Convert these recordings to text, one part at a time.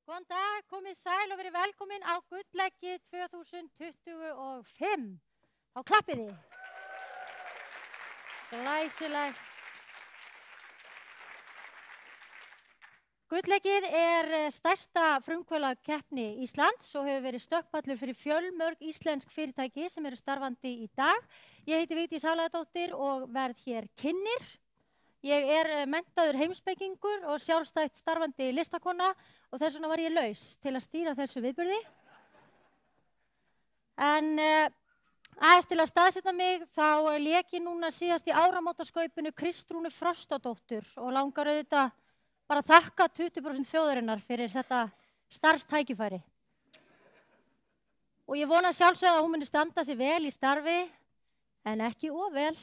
Góðan dag, komið sæl og verið velkomin á Gullleggi 2025. Þá klappið þið. Glæsilegt. Gullleggið stærsta frumkvöðlakeppni Íslands og hefur verið stökkpallur fyrir fjölmörg íslensk fyrirtæki sem eru starfandi í dag. Ég heiti Vigdís Hafliðadóttir og verð hér kynnir. Ég menntaður heimspekingur og sjálfstætt starfandi listakona og þess vegna var ég laus til að stýra þessu viðburði. En aðeins til að staðsetja mig þá lék ég núna síðast í áramótaskaupinu Kristrúnu Frostadóttur og langar auðvitað bara að þakka 20% þjóðarinnar fyrir þetta starfstækifæri. Og ég vona sjálfsögð að hún muni standa sig vel í starfi en ekki of vel.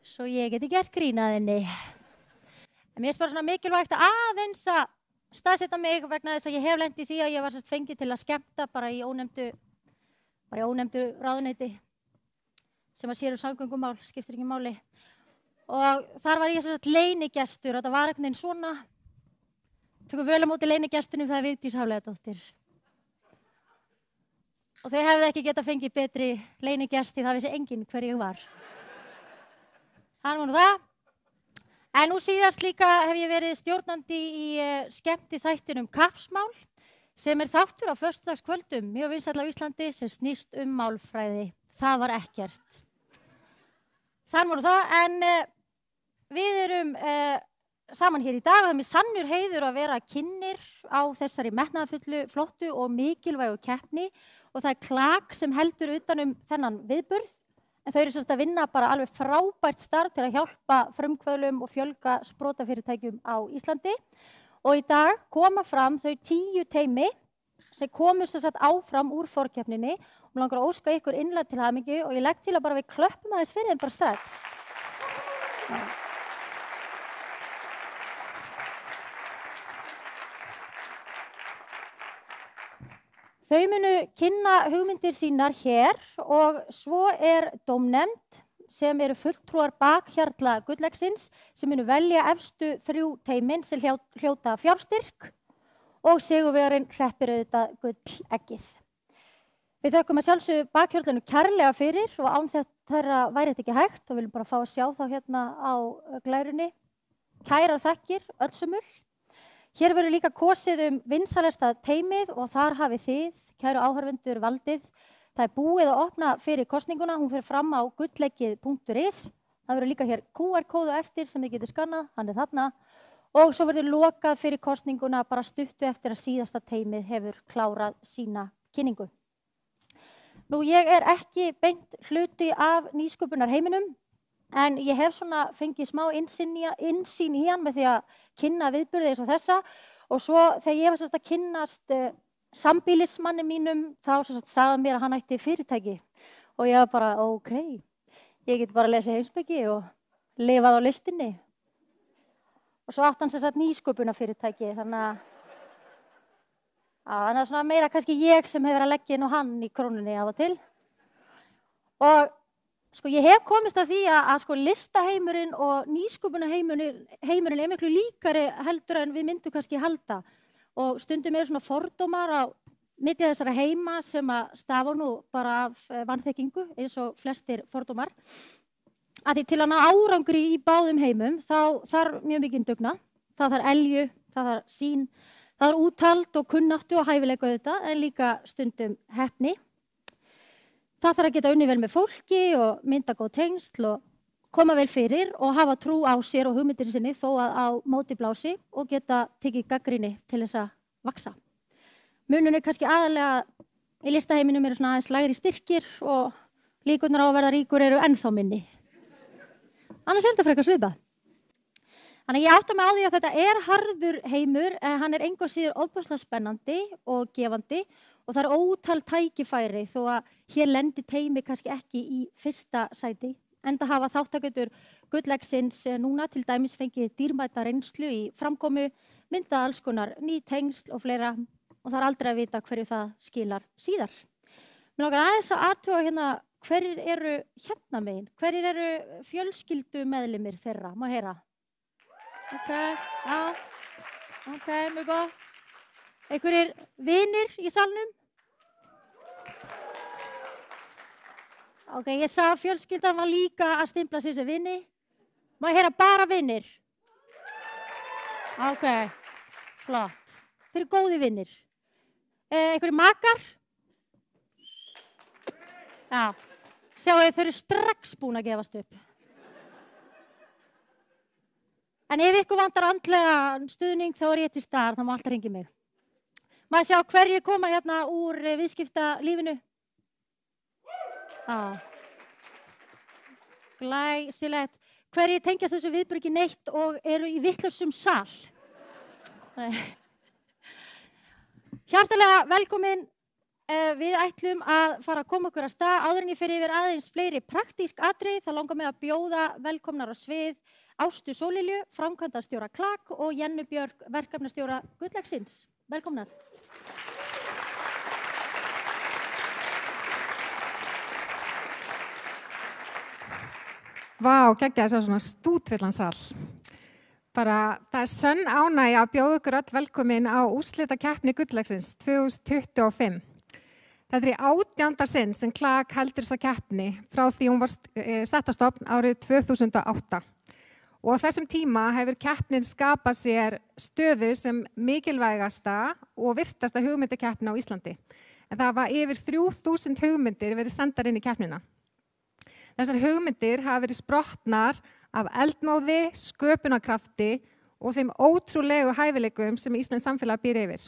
Svo ég geti gert grín að henni. En mér finnst bara svona mikilvægt aðeins að staðsetja mig vegna þess að ég hef lent í því að ég var fengið til að skemmta bara í ónefndu ráðuneyti sem að sér samgöngumál, skiptir ekki máli. Og þar var ég leynigestur, þetta var einhvern veginn svona. Tökum vel á móti leynigestunum, það Vigdís Hafliðadóttir. Og þau hefðu ekki getað fengið betri leynigesti, það vissi enginn hver ég var. Það var nú það. En nú síðast líka hef ég verið stjórnandi í skemmtiþættinum Kappsmál sem þáttur á föstudagskvöldum, mjög vinsæll á Íslandi sem snýst málfræði. Það var ekkert. Það var nú það, en við erum saman hér í dag og það er mér sannur heiður að vera kynnir á þessari metnaðarfullu, flottu og mikilvægu keppni og það KLAK sem heldur utan þennan viðburð. En þau eru að vinna bara alveg frábært starf til að hjálpa frumkvöðlum og fjölga sprotafyrirtækjum á Íslandi. Og í dag koma fram þau 10 teymi sem komust áfram úr forkeppninni og mér langar að óska ykkur innlega til hamingju og ég legg til að bara við klöppum aðeins fyrir þeim bara strax. Þau munu kynna hugmyndir sínar hér og svo dómnefnd sem eru fulltrúar bakhjarla Gullleggsins sem munu velja efstu 3 teymin sem hljóta fjárstyrk og sigurvegarinn hreppir auðvitað gulleggið. Við þökkum að sjálfsögðu bakhjörlunum kærlega fyrir og án þeirra væri þetta ekki hægt og viljum bara fá að sjá þá hérna á glærunni. Kærar þakkir, öllsumul. Hér verður líka kosið vinsælasta teymið og þar hafið þið, kæru áhorfendur, valdið. Það búið að opna fyrir kosninguna, hún fer fram á gullleggið.is. Það verður líka hér QR-kóðu eftir sem þið getur skannað, hann þarna. Og svo verður lokað fyrir kosninguna bara stuttu eftir að síðasta teymið hefur klárað sína kynningu. Nú, ég ekki beint hluti af nýsköpunarheiminum. En ég hef fengið smá innsýn í hann með því að kynna viðburði eins og þessa og svo þegar ég var að kynnast sambýlismanni mínum þá sagði hann mér að hann ætti fyrirtæki og ég var bara ok, ég get bara að lesa heimspeki og lifað á listinni og svo átti hann nýsköpunarfyrirtæki þannig að meira kannski ég sem hefur að leggja inn á hann í krónunni af og til og ég hef komist að því að listaheimurinn og nýsköpunarheimurinn miklu líkari heldur en við myndum kannski halda. Og stundum svona fordómar á milli þessara heima sem að stafa nú bara af vanþekkingu eins og flestir fordómar. Að því til að ná árangri í báðum heimum þá þarf mjög mikinn dugnað. Það þarf elju, það þarf sýn, það þarf úthald og kunnáttu og hæfileika auðvitað en líka stundum heppni. Það þarf að geta unnið vel með fólki og mynda góð tengsl og koma vel fyrir og hafa trú á sér og hugmyndir sinni þó að á móti blási og geta tekið gagnrýni til þess að vaksa. Munurinn kannski aðalega í listaheiminum aðeins lægri styrkir og líkurnar á að verða ríkur eru ennþá minni. Annars þetta frekar svipað. Þannig að ég átta mig á því að þetta harður heimur en hann engu að síður ofboðslega spennandi og gefandi og það ótal tækifæri þó að hér lendir teymi kannski ekki í fyrsta sæti. Enda hafa þátttakendur Gullleggsins núna til dæmis fengið dýrmæta reynslu í framkomu, myndað alls konar ný tengsl og fleira og það aldrei að vita hverju það skilar síðar. Mér langar aðeins að athuga hérna hverjir eru hérna megin, hverjir eru fjölskyldumeðlimir þeirra, má heyra. Ok, já, ok, mjög góð. Einhverjir vinir í salnum? Ok, ég sá að fjölskyldan var líka að stimpla sér sem vini. Má ég heyra bara vinir? Ok, flott. Þeir eru góði vinir. Einhverjir makar? Já, sjáu þeir eru strax búin að gefast upp. En ef ykkur vantar andlega stuðning þá er ég til staðar, þá má alltaf hringja mig. Má ég sjá hverjir koma hérna úr viðskiptalífinu? Já. Glæsilegt. Hverjir tengjast þessu viðburði ekki neitt og eru í vitlausum sal? Hjartalega velkomin. Við ætlum að fara að koma okkur að stað. Áður en ég fer yfir aðeins fleiri praktísk atriði, þá langar mig að bjóða velkomnar á svið Ástu Sólilju, framkvæmdastjóra KLAK og Jennu Björk, verkefnastjóra Gullleggsins. Velkomnar. Vá, geggjað að sjá svona stútfullan sal. Bara það er sönn ánægja að bjóða ykkur öll velkomin á úrslitakeppni Gullleggsins 2025. Þetta er í 18. sinn sem KLAK heldur þessa keppni frá því hún var sett á stofn árið 2008. Og á þessum tíma hefur keppnin skapað sér stöðu sem mikilvægasta og virtasta hugmyndakeppni á Íslandi. En það var yfir 3000 hugmyndir verið sendar inn í keppnina. Þessar hugmyndir hafa verið sprottnar af eldmóði, sköpunarkrafti og þeim ótrúlegu hæfileikum sem Íslands samfélag býr yfir.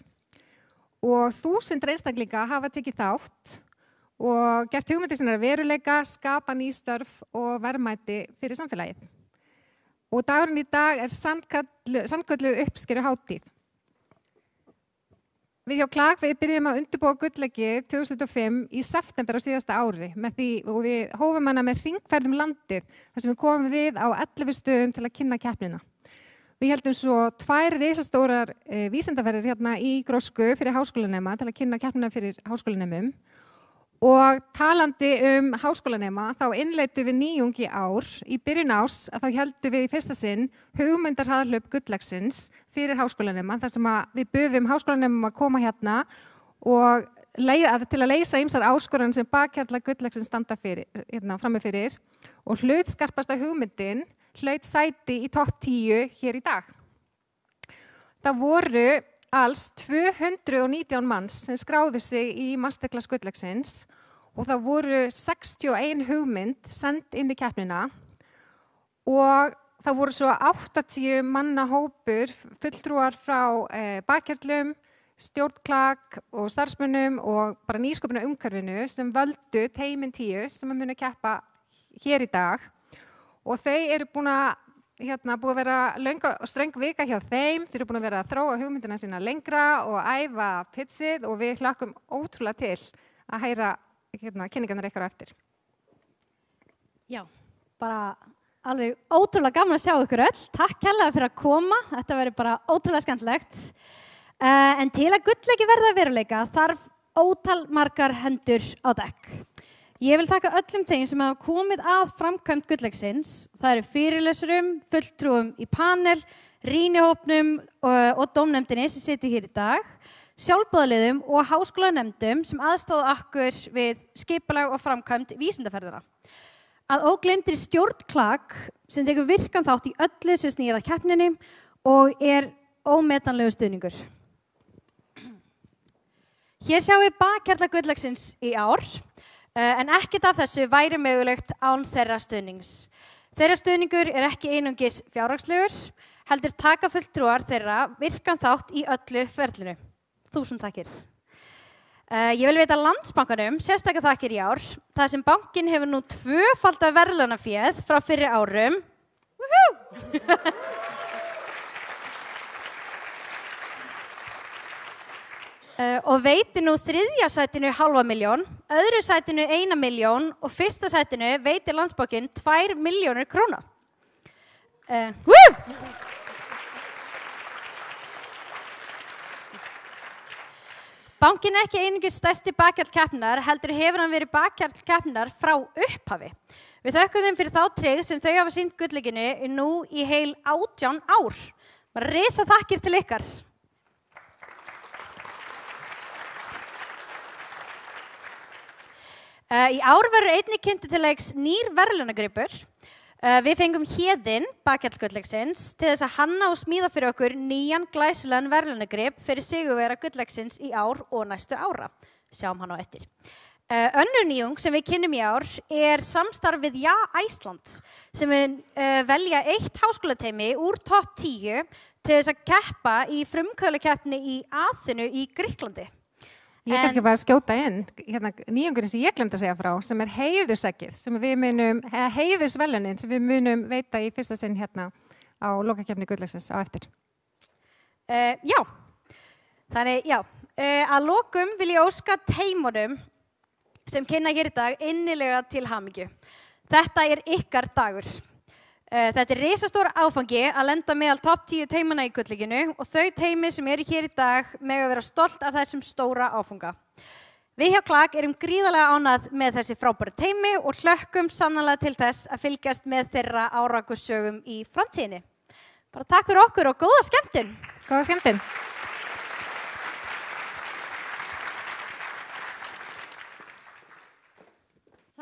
Og 1000 einstaklinga hafa tekið þátt og gert hugmyndir sinnar veruleika, skapa ný störf og verðmæti fyrir samfélagið. Og dagurinn í dag er sannkölluð uppskeruhátíð. Við hjá KLAK við byrjum að undirbúa Gullleggið 2005 í september á síðasta ári með því og við hófum hana með hringferð landið þar sem við komum við á 11 stöðum til að kynna keppnina. Við heldum svo 2 risastórar vísindaferðir hérna í Grósku fyrir háskólanema til að kynna keppnina fyrir háskólanemum. Og talandi háskólanema, þá innleitum við nýjung í ár. Í byrjun árs þá heldum við í fyrsta sinn hugmyndarhraðhlaup Gullleggsins fyrir háskólanema, þar sem við buðum háskólanemum að koma hérna og til að leysa ýmsar áskoranir sem bakhjarla Gullleggsins standa frammi fyrir. Og hlutskarpasta hugmyndin hlaut sæti í topp 10 hér í dag. Það voru alls 219 manns sem skráðu sig í Masterclass Gullleggsins og það voru 61 hugmynd send inn í keppnina og það voru svo 80 manna hópur fulltrúar frá bakhjarlum, stjórn KLAK og starfsmönnum og bara nýsköpunarumhverfinu sem völdu teymin 10 sem munu keppa hér í dag og þau eru búin að vera löng og ströng vika hjá þeim, þeir eru búin að vera að þróa hugmyndina sína lengra og æfa pitsið og við hlakkum ótrúlega til að heyra kynningarnar ykkar á eftir. Já, bara alveg ótrúlega gaman að sjá ykkur öll. Takk kærlega fyrir að koma, þetta verður bara ótrúlega skemmtilegt. En til að Gullleggið verða að veruleika þarf ótal margar hendur á dekk. Ég vil þakka öllum þeim sem hafa komið að framkvæmd Gullleggsins. Það eru fyrirlesurum, fulltrúum í panel, rýnihópnum og dómnefndinni sem situr hér í dag, sjálfboðaliðum og háskólanemndum sem aðstóða okkur við skipulag og framkvæmd vísindaferðina. Að ógleymdri stjórn KLAK sem tekur virkan þátt í öllu sem snýr að keppninni og er ómetanlegur stuðningur. Hér sjáum við bakhjarla Gullleggsins í ár. En ekkert af þessu væri mögulegt án þeirra stuðnings. Þeirra stuðningur er ekki einungis fjárhagslegur, heldur taka fulltrúar þeirra virkan þátt í öllu ferlinu. 1000 takkir. Ég vil veita Landsbankanum sérstakar þakkir í ár, þar sem bankinn hefur nú 2-falda verðlaunaféð frá fyrri árum. Og veitir nú 3. sætinu 500.000, öðru sætinu 1.000.000 og fyrsta sætinu veitir Landsbankinn 2 milljónir króna. Bankinn er ekki einungis stærsti bakhjarl keppninnar, heldur hefur hann verið bakhjarl keppninnar frá upphafi. Við þökkum þeim fyrir þá tryggð sem þau hafa sýnt Gulllegginu nú í heil 18 ár. Bara risa þakkir til ykkar. Í ár verður einnig kynntur til leiks nýr verðlaunagripur. Við fengum Héðinn, bakhjarl gullleiksins, til þess að hanna og smíða fyrir okkur nýjan glæsilegan verðlaunagrip fyrir sigurvegara gullleiksins í ár og næstu ára. Sjáum hann á eftir. Önnur nýjung sem við kynnum í ár samstarf við Ja Iceland sem velja eitt háskólateymi úr topp 10 til þess að keppa í frumkvöðlakeppni í Aþenu í Grikklandi. Ég kannski bara að skjóta inn nýjungurinn sem ég glemdi að segja frá sem heiðurseggið sem við munum, heiðursverðlaunin sem við munum veita í fyrsta sinn á lokakeppni gullleiksins á eftir. Já, þannig að lokum vil ég óska teymunum sem kynna hér í dag innilega til hamingju. Þetta ykkar dagur. Þetta risastór áfangi að lenda meðal topp 10 teymana í gullleikinu og þau teymi sem eru hér í dag mega vera stolt af þessum stóra áfanga. Við hjá Klak gríðarlega ánægð með þessi frábæru teymi og hlökkum sannarlega til þess að fylgjast með þeirra árangurssögum í framtíðinni. Bara takk fyrir okkur og góða skemmtun! Góða skemmtun!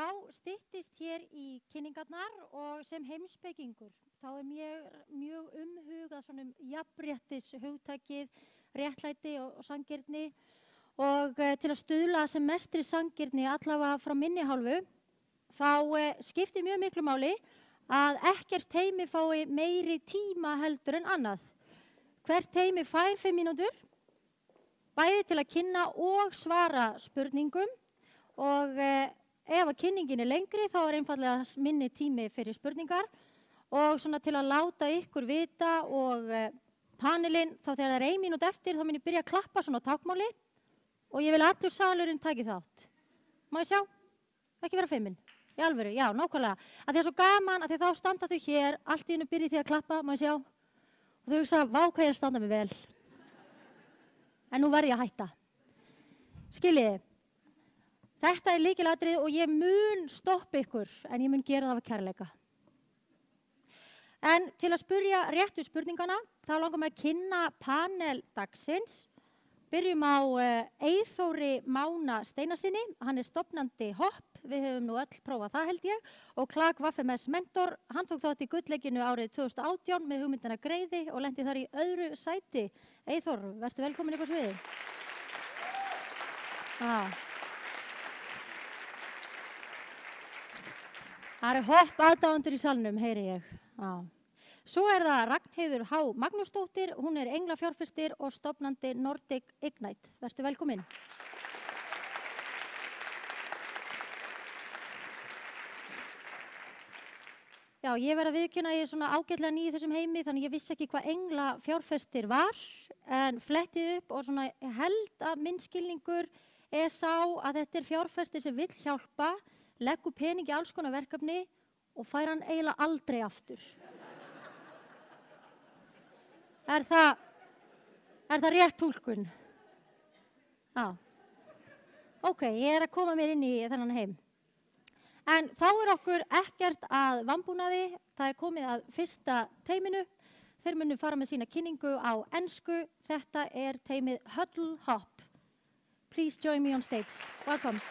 Þá styttist hér í kynningarnar og sem heimspekingur þá mér mjög umhugað svona jafnréttis hugtakið, réttlæti og sanngirni og til að stuðla sem mestri sanngirni allavega frá minni hálfu þá skiptir mjög miklu máli að ekkert teymi fái meiri tíma heldur en annað. Hvert teymi fær 5 mínútur, bæði til að kynna og svara spurningum og ef að kynningin lengri þá einfallega minni tími fyrir spurningar og svona til að láta ykkur vita og panelinn þá þegar það 1 mínút eftir þá mun ég byrja að klappa svona á tákmáli og ég vil að allur salurinn taki þátt. Má ég sjá? Ekki vera feimin. Í alvöru, já, nákvæmlega. Að því að svo gaman, að því þá standa þau hér, allt í einu byrji því að klappa, má ég sjá? Og þau hugsa, vá hvað ég að standa mig vel. En nú verð ég að hætta. Skiljiði. Þetta lykilatriði og ég mun stoppa ykkur, en ég mun gera það af kærleika. En til að spyrja réttu spurningana, þá langar mig að kynna panel dagsins. Byrjum á Eyþóri Mána Steinarsyni, hann stofnandi Hopp, við höfum nú öll prófað það held ég, og Klak VFMS mentor, hann tók þátt í gullleikinu árið 2018 með hugmyndina Greiði og lenti þar í öðru sæti. Eyþór, vertu velkomin upp á sviði. Það Hopp aðdáendur í salnum, heyri ég. Svo það Ragnheiður H. Magnúsdóttir, hún englafjárfestir og stofnandi Nordic Ignite. Vertu velkomin. Já, ég verð að viðurkenna ég svona ágætlega ný í þessum heimi, þannig ég vissi ekki hvað englafjárfestir var, en flettið upp og svona held að minn skilningur sá að þetta fjárfestir sem vill hjálpa, leggur pening í alls konar verkefni og fær hann eiginlega aldrei aftur. Er það rétt túlkun? Já. Ok, ég að koma mér inn í þennan heim. En þá okkur ekkert að vanbúnaði. Það komið að fyrsta teyminu. Þeir munu fara með sína kynningu á ensku. Þetta teymið Huddle Hop. Please join me on stage. Welcome.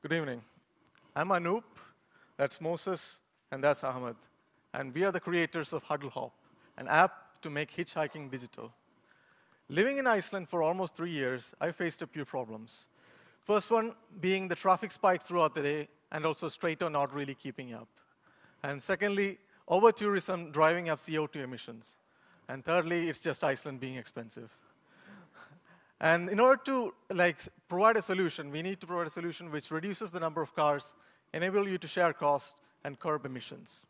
Good evening. I'm Anoop, that's Moses, and that's Ahmed. And we are the creators of Huddle Hop, an app to make hitchhiking digital. Living in Iceland for almost 3 years, I faced a few problems. First one being the traffic spikes throughout the day, and also Strato not really keeping up. And secondly, over-tourism driving up CO2 emissions. And thirdly, it's just Iceland being expensive. And in order to provide a solution, we need to provide a solution which reduces the number of cars, enable you to share costs, and curb emissions.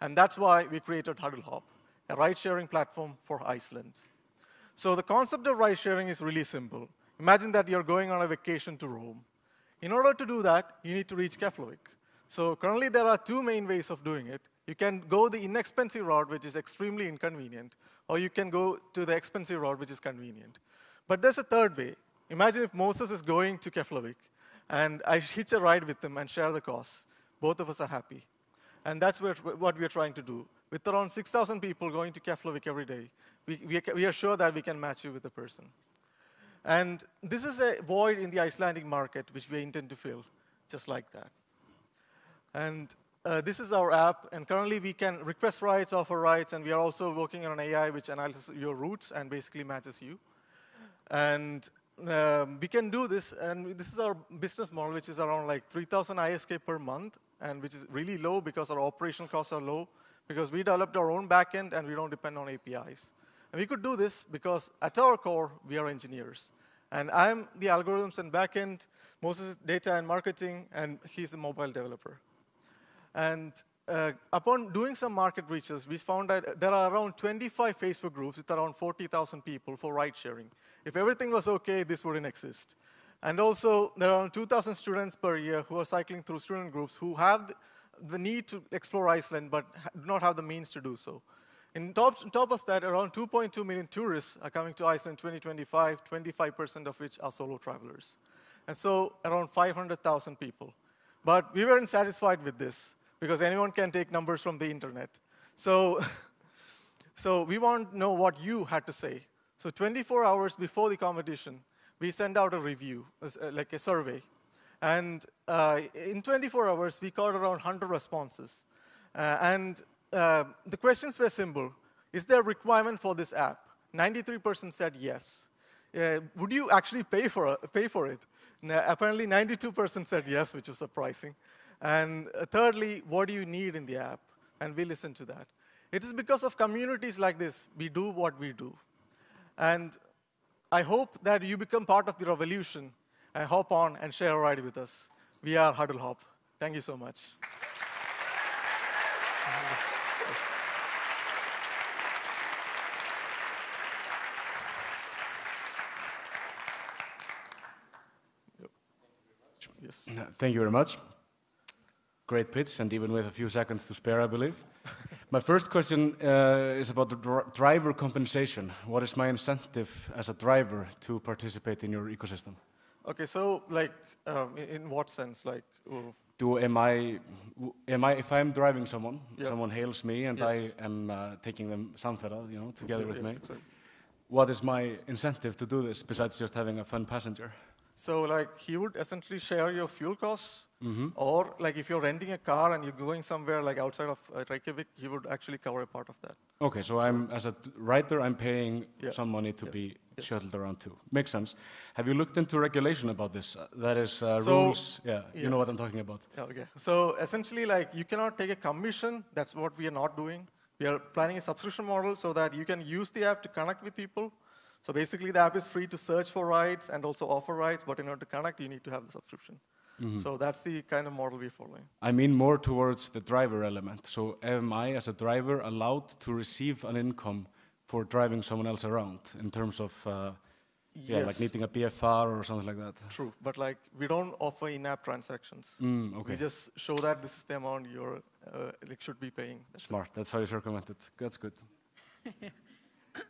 And that's why we created Huddle Hop, a ride-sharing platform for Iceland. So the concept of ride-sharing is really simple. Imagine that you're going on a vacation to Rome. In order to do that, you need to reach Keflavik. So currently, there are 2 main ways of doing it. You can go the inexpensive route, which is extremely inconvenient, or you can go to the expensive route, which is convenient. But there's a third way. Imagine if Moses is going to Keflavik, and I hitch a ride with him and share the costs. Both of us are happy. And that's what we are trying to do. With around 6,000 people going to Keflavik every day, we are sure that we can match you with a person. And this is a void in the Icelandic market, which we intend to fill, just like that. And this is our app, and currently we can request rides, offer rides, and we are also working on an AI which analyzes your routes and basically matches you. And we can do this, and this is our business model, which is around like 3,000 ISK per month, and which is really low because our operational costs are low, because we developed our own backend and we don't depend on APIs. And we could do this because at our core, we are engineers. And I'm the algorithms and backend, Moses is data and marketing, and he's the mobile developer. And upon doing some market research, we found that there are around 25 Facebook groups with around 40,000 people for ride sharing. If everything was okay, this wouldn't exist. And also, there are around 2,000 students per year who are cycling through student groups who have the need to explore Iceland, but do not have the means to do so. On top of that, around 2.2 million tourists are coming to Iceland in 2025, 25% of which are solo travelers. And so, around 500,000 people. But we weren't satisfied with this, because anyone can take numbers from the internet. So we want to know what you had to say. So 24 hours before the competition, we sent out a review, like a survey. And in 24 hours, we got around 100 responses. The questions were simple. Is there a requirement for this app? 93% said yes. Would you actually pay for it? Apparently, 92% said yes, which was surprising. And thirdly, what do you need in the app? And we listen to that. It is because of communities like this, we do what we do. And I hope that you become part of the revolution and hop on and share a ride with us. We are Huddle Hop. Thank you so much. Yes. Thank you very much. Great pitch, and even with a few seconds to spare, I believe. My first question is about the driver compensation. What is my incentive as a driver to participate in your ecosystem? Okay, so like, in what sense? Like, if I'm driving someone, yeah. someone hails me, and yes. I am taking them Samferða, together with me. Sorry. What is my incentive to do this besides just having a fun passenger? So like, he would essentially share your fuel costs, mm-hmm. or like if you're renting a car and you're going somewhere like outside of Reykjavik, he would actually cover a part of that. Okay, so I'm, as a rider, I'm paying yeah. some money to yeah. be yes. shuttled around too. Makes sense. Have you looked into regulation about this? That is So, rules, you yeah. know what I'm talking about. Yeah, okay. So essentially, like, you cannot take a commission. That's what we are not doing. We are planning a subscription model so that you can use the app to connect with people. So basically, the app is free to search for rides and also offer rides, but in order to connect, you need to have the subscription. Mm-hmm. So that's the kind of model we're following. I mean more towards the driver element. So am I, as a driver, allowed to receive an income for driving someone else around in terms of, yes. like needing a BFR or something like that? True, but like, we don't offer in-app transactions. Okay. We just show that this is the amount you're should be paying. That's smart. That's how you circumvent it. That's good.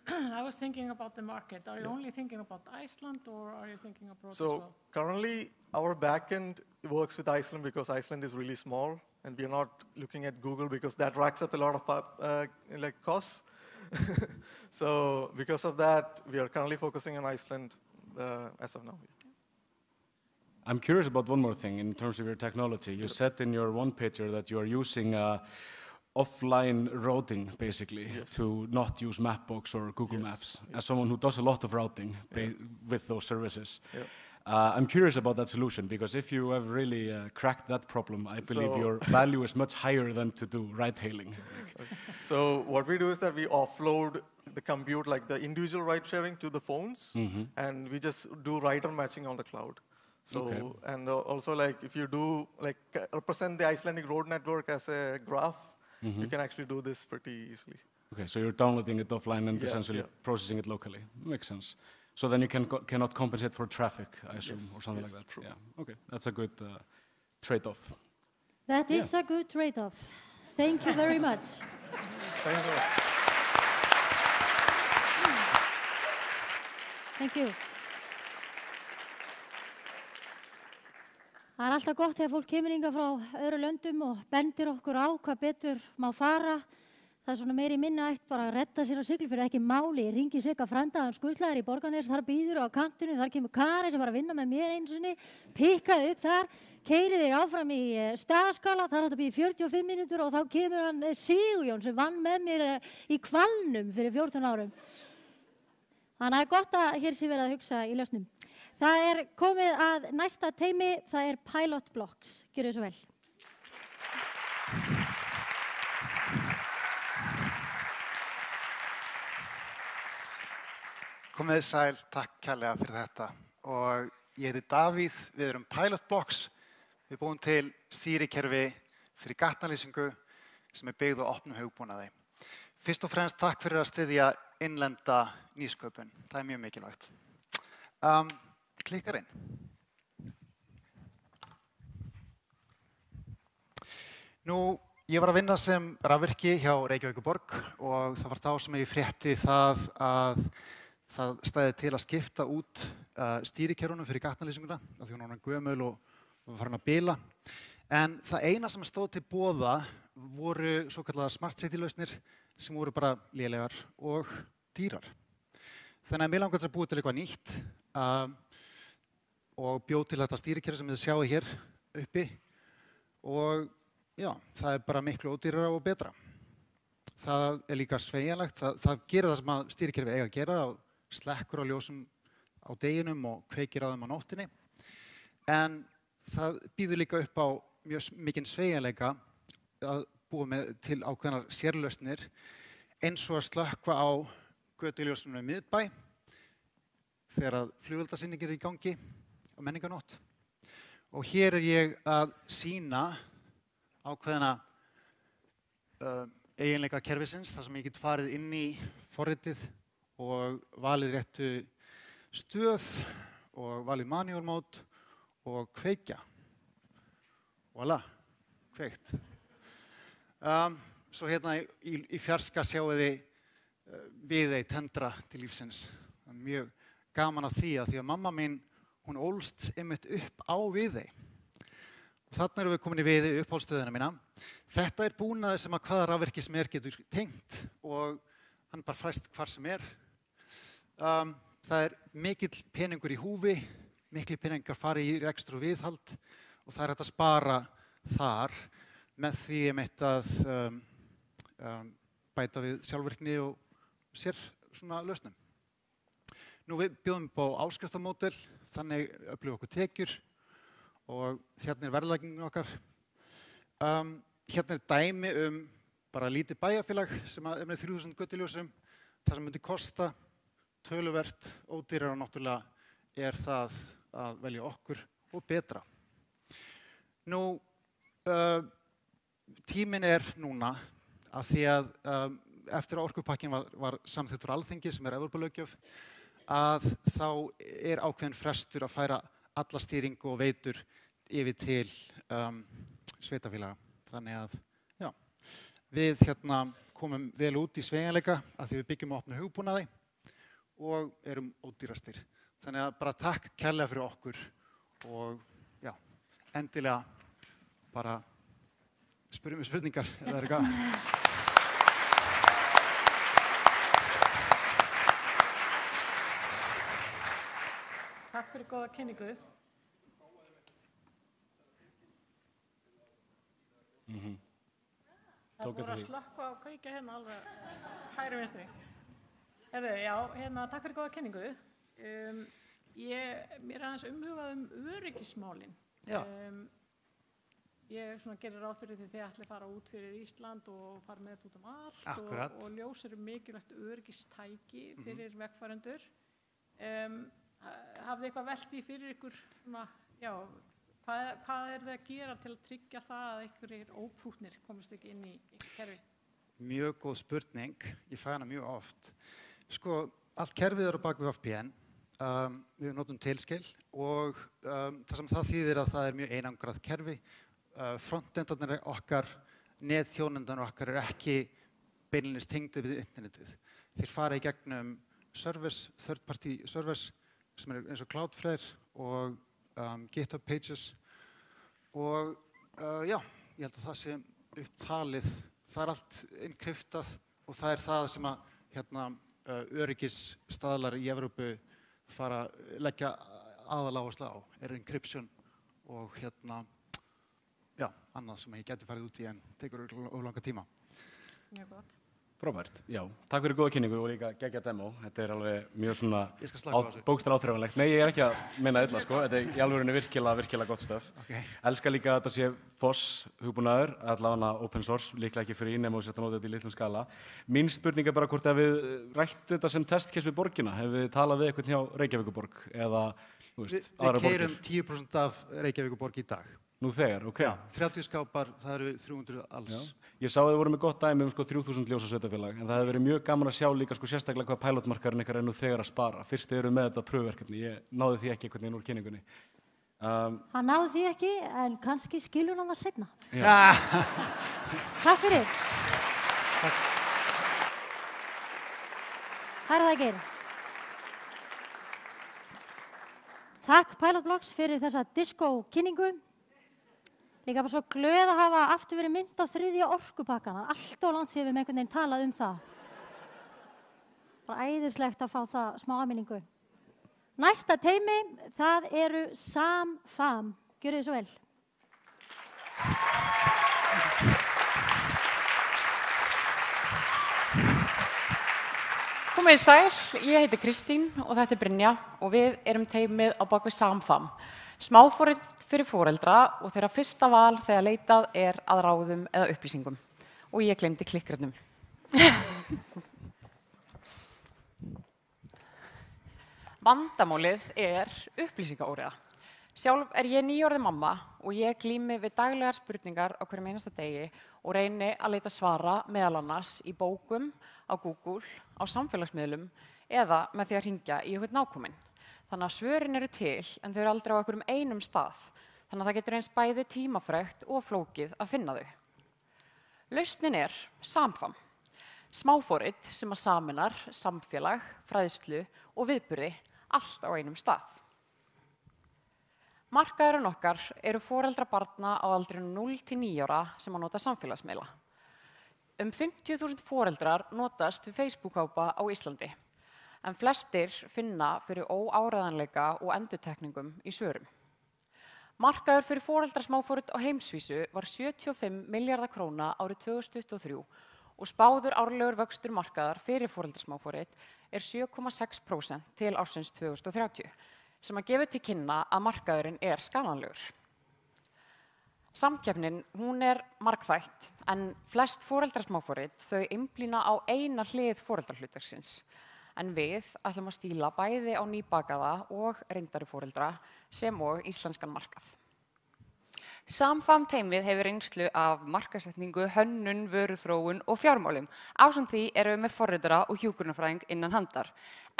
I was thinking about the market. Are you only thinking about Iceland, or are you thinking abroad as so well? currently, our backend works with Iceland because Iceland is really small, and we are not looking at Google because that racks up a lot of like costs. So because of that, we are currently focusing on Iceland as of now. I'm curious about one more thing in terms of your technology. You said in your one picture that you are using offline routing, basically, yes. to not use Mapbox or Google yes. Maps. As someone who does a lot of routing with those services, yeah. I'm curious about that solution, because if you have really cracked that problem, I believe So your value is much higher than to do ride-hailing. So what we do is that we offload the compute, like the individual ride sharing, to the phones, mm-hmm. and we just do rider matching on the cloud. So, okay. and also, like, if you do, like, represent the Icelandic road network as a graph, mm-hmm. you can actually do this pretty easily. Okay, so you're downloading it offline and essentially processing it locally. Makes sense. So then you cannot compensate for traffic, I assume, or something like that. True. Yeah. Okay, that's a good trade-off. That is a good trade-off. Thank you very much. Thank you. Thank you. Það alltaf gott þegar fólk kemur hingað frá öðru löndum og bendir okkur á hvað betur má fara. Það svona meiri minna eitt bara að redda sér á Siglufirði, ekki máli. Ég ringi Sigga frænda, hann skutlaður í Borgarnes, þar býður á kantinu, þar kemur Kari sem var að vinna með mér einu sinni, pikkaði upp þar, keyrið þig áfram í Staðaskala, þar átti að býða 45 mínútur og þá kemur hann Sigurjón sem vann með mér í Hvalnum fyrir 14 árum. Þannig að það er gott að hér sé verið að hugsa í lausnum. Það komið að næsta teymi, það Pilot Blocks. Gjörðu svo vel. Komið þið sæl, takk kærlega fyrir þetta. Og ég heiti Davíð, við erum Pilot Blocks. Við búum til stýrikerfi fyrir gatnalýsingu sem byggð á opnum hugbúnaði. Fyrst og fremst takk fyrir að styðja innlenda nýsköpun. Það mjög mikilvægt. Klikkar inn. Nú, ég var að vinna sem rafvirki hjá Reykjavíkurborg og það var þá sem ég frétti það að það stæði til að skipta út stýrikerfunum fyrir gatnalýsinguna af því hún var gömul og var farin að bila. En það eina sem stóð til boða voru svokallaðar smart city lausnir sem voru bara lélegar og dýrar. Þannig að mér langaði að búa til eitthvað nýtt og bjóð til þetta stýrikerfi sem þið sjáu hér uppi og já, það bara miklu ódýrara og betra. Það líka sveigjanlegt, það gerir það sem að stýrikerfi eiga að gera og slekkur á ljósum á deginum og kveikir á þeim á nóttinni. En það býður líka upp á mjög mikinn sveigjanleika að búa til ákveðnar sérlausnir eins og að slökkva á götuljósunum í miðbæ þegar að flugeldasýningin í gangi á menningarnótt. Og hér ég að sýna ákveðna eiginleika kerfisins þar sem ég get farið inn í forritið og valið réttu stöð og valið manual mode og kveikja. Voilà, kveikt. Svo hérna í fjarska sjáu þið Viðey tendra til lífsins. Það mjög gaman að því að mamma mín, hún ólst einmitt upp á Viðey. Og þarna erum við komin í Viðey upphálsstöðina mína. Þetta búnaður sem að hvaða rafvirki sem getur tengt og hann bara fræst hvar sem Það mikill peningur í húfi, miklir peningar fari í rekstur og viðhald og það hægt að spara þar með því einmitt að bæta við sjálfvirkni og sér svona lausnum. Nú við bjóðum upp á áskriftamódel, þannig öflugum okkur tekjur og hérna verðlækningin okkar. Hérna dæmi bara lítið bæjarfélag sem með 3000 götuljósum, það sem myndi kosta töluvert ódýrara náttúrulega það að velja okkur og betra. Nú, tíminn núna að því að eftir að orkupakkin var samþykktur Alþingi sem Evrópulöggjöf að þá ákveðin frestur að færa alla stýringu og veitur yfir til sveitarfélaga. Þannig að já, við hérna komum vel út í sveigjanleika að því við byggjum á opnu hugbúnaði og erum ódýrastir. Þannig að bara takk kærlega fyrir okkur og já, endilega bara spyrjum við spurningar ef það eitthvað. Takk fyrir góða kynningu. Það voru að slökkva og kveikja hérna alveg hægri vinstri. Heyrðu, já, takk fyrir góða kynningu. Mér aðeins umhugað öryggismálin. Já. Ég gerir ráð fyrir því þið ætli fara út fyrir Ísland og fara með þetta út allt. Akkurat. Og ljós mikilvægt öryggistæki fyrir vegfarendur. Hafið þið eitthvað velt í fyrir ykkur hvað þið að gera til að tryggja það að einhverjir óprúttnir komist ekki inn í kerfi? Mjög góð spurning, ég fæ hana mjög oft. Allt kerfið á bak við VPN, við notum Tailscale og það sem það þýðir að það mjög einangrað kerfi. Frontendarnir okkar, netþjónendarnir okkar ekki beinlínis tengdir við internetið. Þeir fara í gegnum service, third party service sem eins og Cloudflare og GitHub Pages Og já, ég held að það sé upptalið, það allt innkryptað og það það sem að öryggisstaðlar í Evrópu fara að leggja aðaláherslu á, encryption og já, annað sem ég gæti farið út í en tekur of langa tíma. Mjög gott. Frábært, já. Takk fyrir góða kynningu og líka geggja demo. Þetta alveg mjög svona bókstaflega áþreifanlegt. Nei, ég ekki að meina illa, sko. Þetta í alvörunni virkilega gott stöf. Okay. Elska líka að þetta sé FOSS hugbúnaður, allavega open source, líklega ekki fyrir nema og setja nota þetta í litlum skala. Mín spurning bara hvort ef við rætt þetta sem testkess við borgina, hefur við talað við eitthvað hjá Reykjavíkurborg eða, Við keyrum 10% af Reykjavíkurborg í dag. Nú þegar, ok. Já, 30 skápar, það eru 300 alls. Já. Ég sá að þið voru með gott dæmi 3000 ljósasveitafélag, en það hefur verið mjög gaman að sjá líka sérstaklega hvað pilotmarkaðurinn ykkar nú þegar að spara. Fyrst þið eru með þetta pröfuverkefni, ég náði því ekki einhvern veginn úr kynningunni. Hann náði því ekki, en kannski skilur hann það seinna. Takk fyrir. Það það ekki. Takk Pilotblocks fyrir þessa disco-kynningu. Líka bara svo glöð að hafa aftur verið mynd á 3. orkupakkan. Allt og langt séum við með einhvern veginn talað það. Bara æðislegt að fá það smá áminningu. Næsta teymi, það eru SAM-FAM. Gjörið þið svo vel. Komið sæl, ég heiti Kristín og þetta Brynja og við erum teymið á bak við SAM-FAM. Smáforrit fyrir foreldra og þeirra fyrsta val þegar leitað að ráðum eða upplýsingum. Og ég gleymdi klikkrönnum. Vandamálið upplýsingaóreiða. Sjálf ég nýorðin mamma og ég glími við daglegar spurningar á hverjum einasta degi og reyni að leita svara meðal annars í bókum, á Google, á samfélagsmiðlum eða með því að hringja í einhvern nákominn. Þannig að svörin eru til en þau eru aldrei á einhverjum einum stað. Þannig að það getur eins bæði tímafrekt og flókið að finna þau. Lausnin SAM-FAM. Smáforrit sem að sameinar samfélag, fræðslu og viðburði allt á einum stað. Markaðurinn okkar eru foreldra barna á aldrinum 0 til 9 ára sem að nota samfélagsmiðla. 50.000 foreldrar notast við Facebook-hópa á Íslandi, en flestir finna fyrir óáreiðanleika og endurtekningum í svörum. Markaður fyrir foreldrasmáforrit á heimsvísu var 75 milljarðar króna árið 2023 og spáður árlegur vöxtur markaðar fyrir foreldrasmáforrit 7,6% til ársins 2030, sem að gefa til kynna að markaðurinn skalanlegur. Samkeppnin, hún margþætt, en flest foreldrasmáforrit þau einblína á eina hlið foreldrahlutverksins. En við ætlum að stíla bæði á nýbakaða og reyndari foreldra sem og íslenskan markað. SAM-FAM teymið hefur reynslu af markaðssetningu, hönnun, vöruþróun og fjármálum. Ásamt því erum við með forritara og hjúkrunarfræðing innan handar.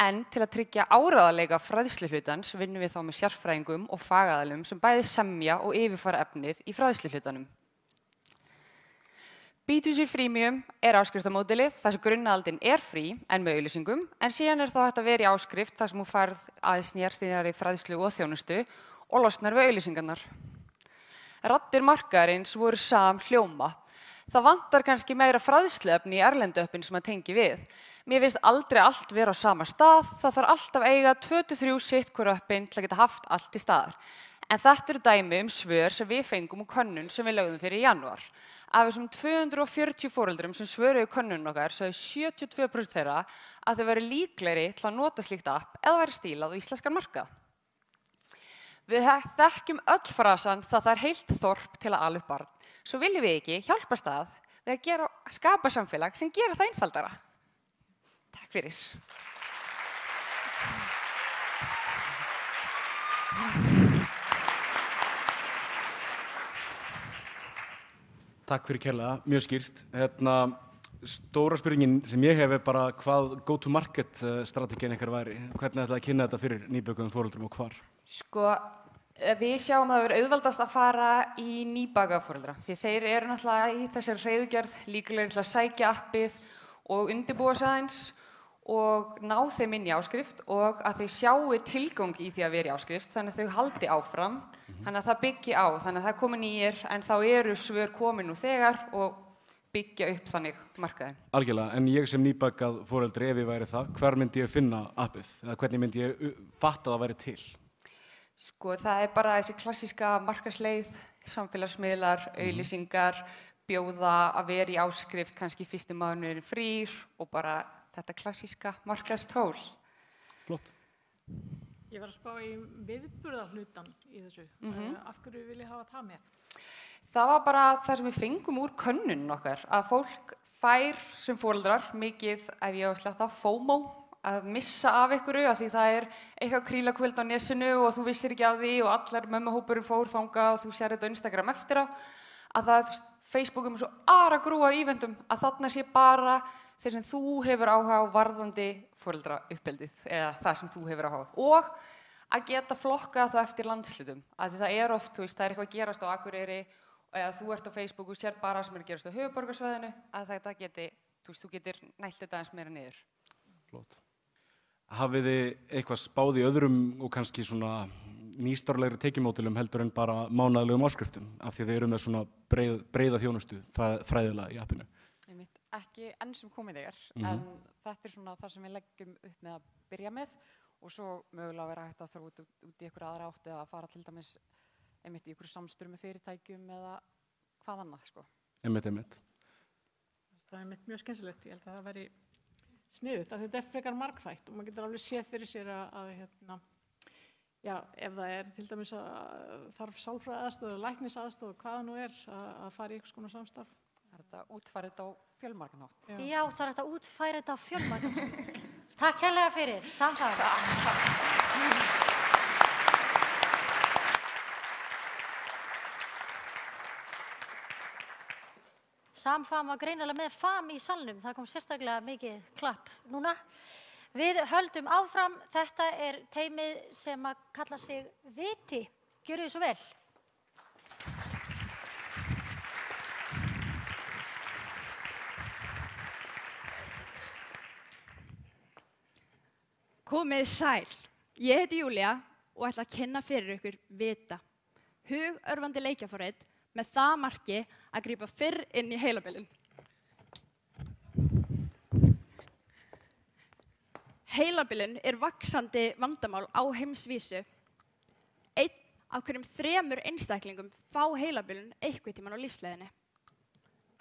En til að tryggja áreiðanleika fræðsluhlutans vinnum við þá með sérfræðingum og fagaðilum sem bæði semja og yfirfara efnið í fræðsluhlutanum. B2C Freemium áskriftamódelið þar sem grunnaldin frí en með auglýsingum, en síðan þá hægt að vera í áskrift þar sem þú færð aðeins nýjarþýðari fræðslu og þjónustu og losnar við auglýsingarnar. Raddir markaðarins voru hljóma. Það vantar kannski meira fræðsluefni í erlendu öppin sem að tengi við. Mér finnst aldrei allt vera á sama stað, það þarf alltaf eiga 2-3 sitt hver öppin til að geta haft allt í staðar. En þetta eru dæmi svör sem við fengum úr könnun sem við lögðum fyrir í janúar. Af þessum 240 foreldrum sem svöruðu könnun okkar sagði 72% þeirra að þau væru líklegri til að nota slíkt app eða væri stílað á íslenskan markað. Við þekkjum öll frasan það er heilt þorp til að ala upp barn. Svo viljum við ekki hjálpast að við að skapa samfélag sem gera það einfaldara. Takk fyrir. Takk fyrir kærlega, mjög skýrt. Stóra spurningin sem ég hef bara hvað go-to-market strategíin ykkar væri. Hvernig ætlaði að kynna þetta fyrir nýbökuðum foreldrum og hvar? Sko, við sjáum að það verður auðveldast að fara í nýbakaða foreldra. Því þeir eru náttúrulega í þessari hreiðurgerð líklegir til að sækja appið og undirbúa sig aðeins og ná þeim inn í áskrift og að þeir sjáu tilgang í því að vera í áskrift þannig að þau haldi áfram Þannig að það byggi á, þannig að það komi nýjir en þá eru svör komin nú þegar og byggja upp þannig markaðin. Algjörlega, en ég sem nýbakað foreldri ef ég væri það, hvar myndi ég finna appið? Eða hvernig myndi ég fatta það væri til? Sko, það bara þessi klassíska markaðsleið, samfélagsmiðlar, auglýsingar, bjóða að vera í áskrift, kannski fyrstu mánuðurinn frýr og bara þetta klassíska markaðstól. Flott. Ég var að spá í viðburðarhlutan í þessu. Af hverju vil ég hafa það með? Það var bara það sem við fengum úr könnun okkar, að fólk fær sem foreldrar mikið, ef ég á að sletta, FOMO, að missa af einhverju, af því það eitthvað krílakvöld á nesinu og þú vissir ekki af því og allar mömmuhópurinn fór þangað og þú sér þetta á Instagram eftir á, að það, Facebook svo aragrúa eventum, að þarna sé bara þeir sem þú hefur áhuga á varðandi foreldrauppeldið, eða það sem þú hefur áhuga á. Og að geta flokkað það eftir landshlutum, að því það oft, það eitthvað að gerast á Akureyri, eða þú ert á Facebook og sér bara sem gerast á höfuðborgarsvæðinu, að þetta geti, þú getur nælt þetta eins meira niður. Flott. Hafið þið eitthvað spáð í öðrum og kannski svona nýstárlegri tekjumódelum heldur en bara mánaðlegum áskriftum, af því þið eru með svona breiða þjónustu fræðilega í appinu? Ekki enn sem komið en þetta svona það sem við leggjum upp með að byrja með og svo mögulega vera hægt að þróa út í einhverja aðra átt eða að fara til dæmis í einhverju samstöru með fyrirtækjum eða hvað annað, sko. Einmitt. Það mjög skemmtilegt, ég held að það væri sniðugt, að þetta frekar margþætt og maður getur alveg séð fyrir sér að já, ef það til dæmis að þarf sálfræðiaðstoð eða læknisaðstoð, hvaða nú að fara í einhvers konar samstarf. Það þetta að útfæra þetta á fjölmargan hátt. Já, það þetta að útfæra þetta á fjölmargan hátt. Takk hérlega fyrir, samfæða. Samfam var greinilega með fam í salnum, það kom sérstaklega mikið klapp núna. Við höldum áfram, þetta teymið sem að kalla sig Viti. Gjörið svo vel. Komið sæl, ég heiti Júlía og ætla að kynna fyrir ykkur Vita. Hugörvandi leikjaforrit með það marki að grípa fyrr inn í heilabilin. Heilabilin vaxandi vandamál á heimsvísu. 1 af hverjum 3 einstaklingum fá heilabilin einhvern tímann á lífsleiðinni.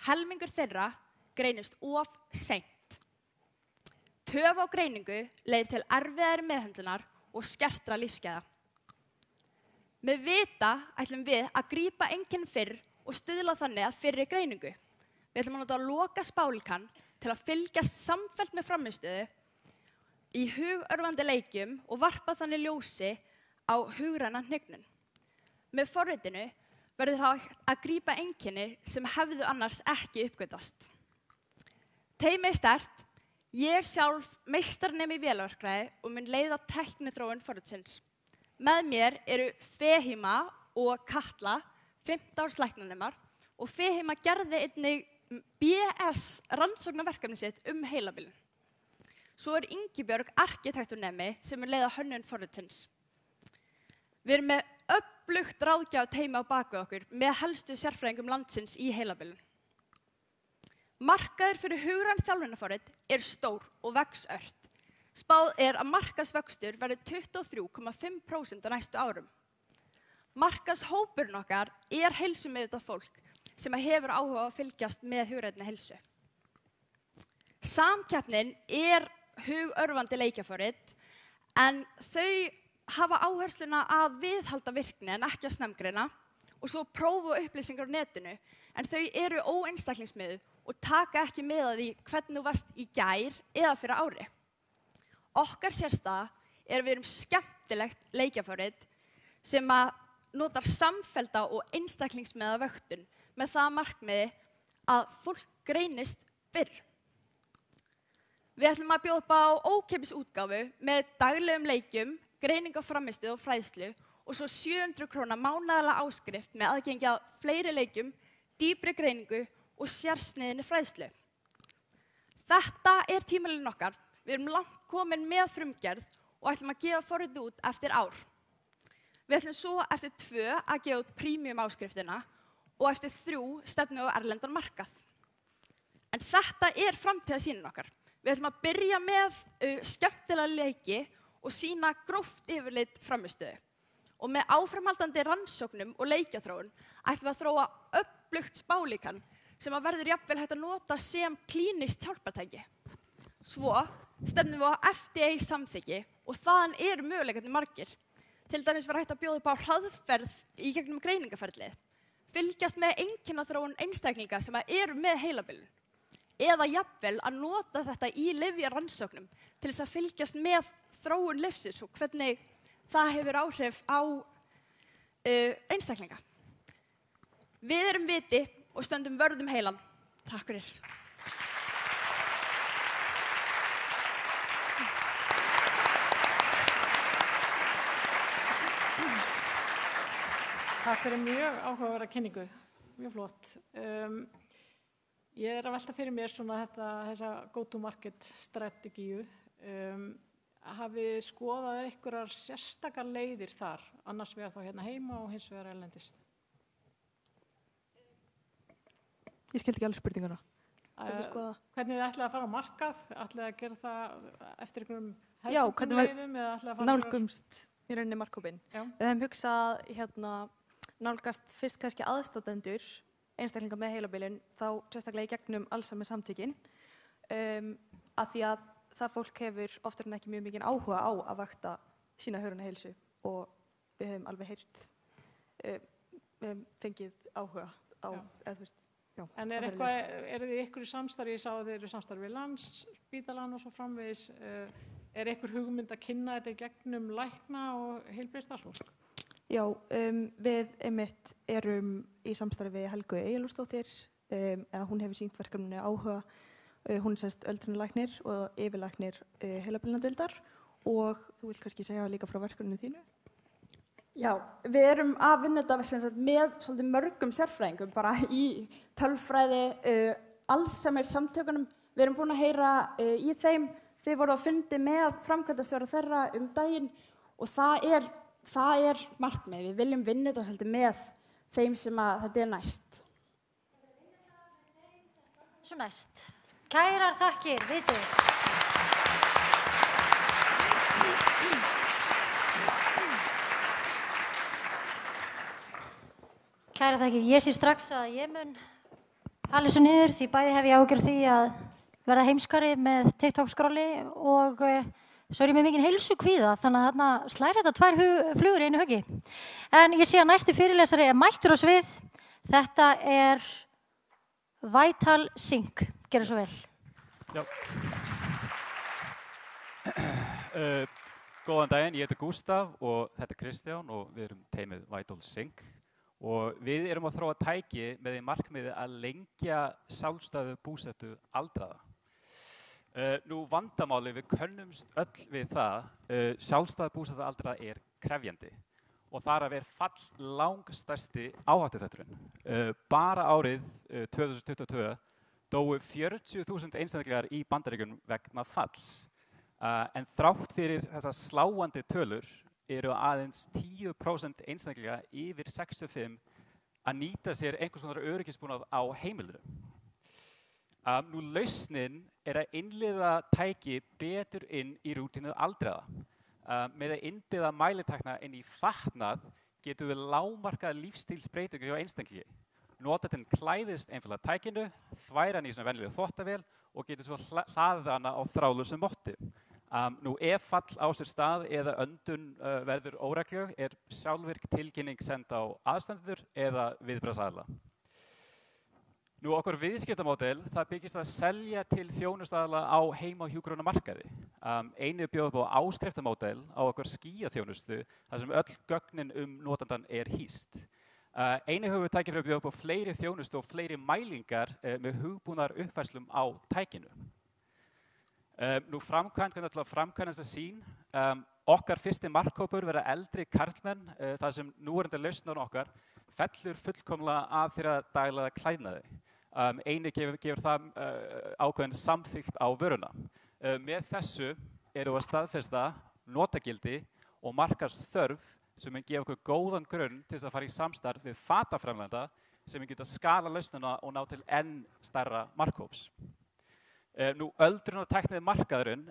Helmingur þeirra greinist of seint. Töf á greiningu leiðir til erfiðari meðhöndlunar og skertra lífsgæða. Með Vita ætlum við að grípa einkenni fyrr og stuðla þannig að fyrri greiningu. Við ætlum að nota loka spálkan til að fylgjast samfellt með frammistöðu í hugörvandi leikjum og varpa þannig ljósi á hugræna hnignun. Með forritinu verður það að grípa einkenni sem hefðu annars ekki uppgötvast. Teymið sterkt. Ég sjálf meistarnemi í vélaverkfræði og mun leiða tækniþróun forritsins. Með mér eru Fehima og Katla, 15 árs læknanemar, og Fehima gerði einnig BS rannsóknarverkefni sitt heilabilin. Svo Ingibjörg arkitekturnemi sem mun leiða hönnun forritsins. Við erum með öflugt ráðgjafateymi á baku okkur með helstu sérfræðingum landsins í heilabilin. Markaður fyrir hugræn þjálfunarforrit stór og vex ört. Spáð að markaðsvöxtur verði 23,5% á næstu árum. Markaðshópurinn okkar heilsumeðvitað fólk sem hefur áhuga að fylgjast með hugrænni heilsu. Samkeppnin hugörvandi leikjaforrit en þau hafa áhersluna að viðhalda virkni en ekki að snemgreina og svo prófa upplýsingar á netinu en þau óeinstaklingsmiðuð og taka ekki með að því hvernig þú varst í gær eða fyrir ári. Okkar sérstaða við erum skemmtilegt leikjaforrit sem að notar samfellda og einstaklingsmiða vöktun með það markmiði að fólk greinist fyrr. Við ætlum að bjóða upp á ókeypis útgáfu með daglegum leikjum, greiningu á frammistöðu og fræðslu og svo 700 kr. Mánaðarlega áskrift með aðgengi að fleiri leikjum, dýpri greiningu og sérsniðinni fræðslu. Þetta tímalínan okkar. Við erum langt komin með frumgerð og ætlum að gefa forritið út eftir ár. Við ætlum svo eftir 2 að gefa út premium áskriftina og eftir 3 stefnum á erlendan markað. En þetta er framtíðarsýnin okkar. Við ætlum að byrja með skemmtilega leiki og sýna gróft yfirlit frammistöðu. Og með áframhaldandi rannsóknum og leikjaþróun ætlum við að þróa öflugt spálíkan sem að verður jafnvel hægt að nota sem klínískt hjálpartæki. Svo stefnum við á FDA samþykki og þaðan eru möguleikarnir margir. Til dæmis var hægt að bjóða upp á hraðferð í gegnum greiningaferlið, fylgjast með einkennaþróun einstaklinga sem eru með heilabilun, eða jafnvel að nota þetta í lyfjarannsóknum til þess að fylgjast með þróun lyfsins og hvernig það hefur áhrif á einstaklinga. Við erum viti og stöndum vörð heilan. Takk fyrir. Takk fyrir mjög áhugaverða kynningu, mjög flott. Ég að velta fyrir mér svona þessa go-to-market strategíu. Hafið þið skoðað einhverjar sérstakar leiðir þar, annars vegar þá hérna heima og hins vegar erlendis? Ég skildi ekki alveg spurninguna. Hvernig þið ætlaði að fara á markað? Ætlaði að gera það eftir einhverjum hefðbundnum leiðum eða ætlaði að fara nálgumst í rauninni markhópinn. Við hefum hugsað nálgast fyrst kannski aðstandendur einstaklinga með heilabilun, þá sérstaklega í gegnum Alzheimer samtökin, að því að það fólk hefur oftar en ekki mjög mikinn áhuga á að vakta sína hörunarheilsu og við hefum alveg heyrt, við hefum fengið áhuga á, eða þú veist, já. En eru þið ykkur í samstarfi, ég sá að þið eru í samstarfi við Landspítalann og svo framvegis, ykkur hugmynd að kynna þetta í gegnum lækna og heilbrigðisstarfsfólk? Já, við einmitt erum í samstarfi við Helgu Eyjólfsdóttir, eða hún hefur sýnt verkefninu áhuga. Hún er sérst öldrunarlæknir og yfirlæknir heilabilunardeildar og þú vilt kannski segja líka frá verkefninu þínu? Já, við erum að vinna þetta með svolítið mörgum sérfræðingum bara í tölfræði, Alzheimer samtökunum. Við erum búin að heyra í þeim, þið voru að fundi með framkvæmdastjóra þeirra daginn og það er markmið. Við viljum vinna þetta svolítið með þeim sem að þetta næst. Svo næst. Kærar þakkir, viti. Kærar þakkir, ég sé strax að ég mun halda þessu niður því bæði hef ég ágjörð því að verða heimskari með TikTok-skrolli og svo er ég með mikinn heilsukvíða, þannig að þarna slær þetta 2 flugur í einu höggi. En ég sé að næsti fyrirlesari er mættur á svið. Þetta er Vital Sync. Gerðu svo vel. Já. Góðan daginn, ég heiti Gústaf og þetta er Kristján og við erum teymið Vital Sync. Og við erum að þróa tæki með því markmiði að lengja sjálfstæðu búsettu aldraða. Nú vandamáli, við könnumst öll við það, sjálfstæðu búsettu aldraða er krefjandi og þar að vera langstærsti áhættuþátturinn. Bara árið 2022 dóu 40.000 einstaklingar í Bandaríkjunum vegna falls. En þrátt fyrir þessar sláandi tölur eru aðeins 10% einstaklinga yfir 65 að nýta sér einhvers konar öryggisbúnað á heimilinu. Nú lausnin er að innleiða tæki betur inn í rútínu aldraða. Með að innbyggða mælitækna inn í fatnað getum við lágmarkað lífstílsbreytingu hjá einstaklingi. Notandinn klæðist einfaldlega tækinu, þværa hann í svona venjulega þvottavél og getur svo hlaðið hana á þráðlausu móti. Nú ef fall á sér stað eða öndun verður óreglu er sjálfvirk tilkynning send á aðstandendur eða viðbragðsaðila. Nú okkar viðskiptamódel, það byggist að selja til þjónustaðala á heima- og hjúkrunarmarkaði. Einu bjóð upp á áskriftamódel á okkar skýjaþjónustu þar sem öll gögnin notandan er hýst. Einu höfum við tækifæri að bjóða upp á fleiri þjónustu og fleiri mælingar með hugbúnar uppfærslum á tækinu. Nú hvernig ætlum að framkvæma þessa sýn. Okkar fyrsti markhópur verða eldri karlmenn þar sem núverandi lausnar okkar fellur fullkomlega af þeirra daglega klæðnaði. Einu gefur það ákveðin samþykkt á vöruna. Með þessu eru að staðfesta notagildi og markaðsþörf sem mun gefa okkur góðan grunn til þess að fara í samstarf við fataframleiðenda sem mun geta skala lausnina og ná til enn stærra markhóps. Nú, öldrunartæknið markaðurinn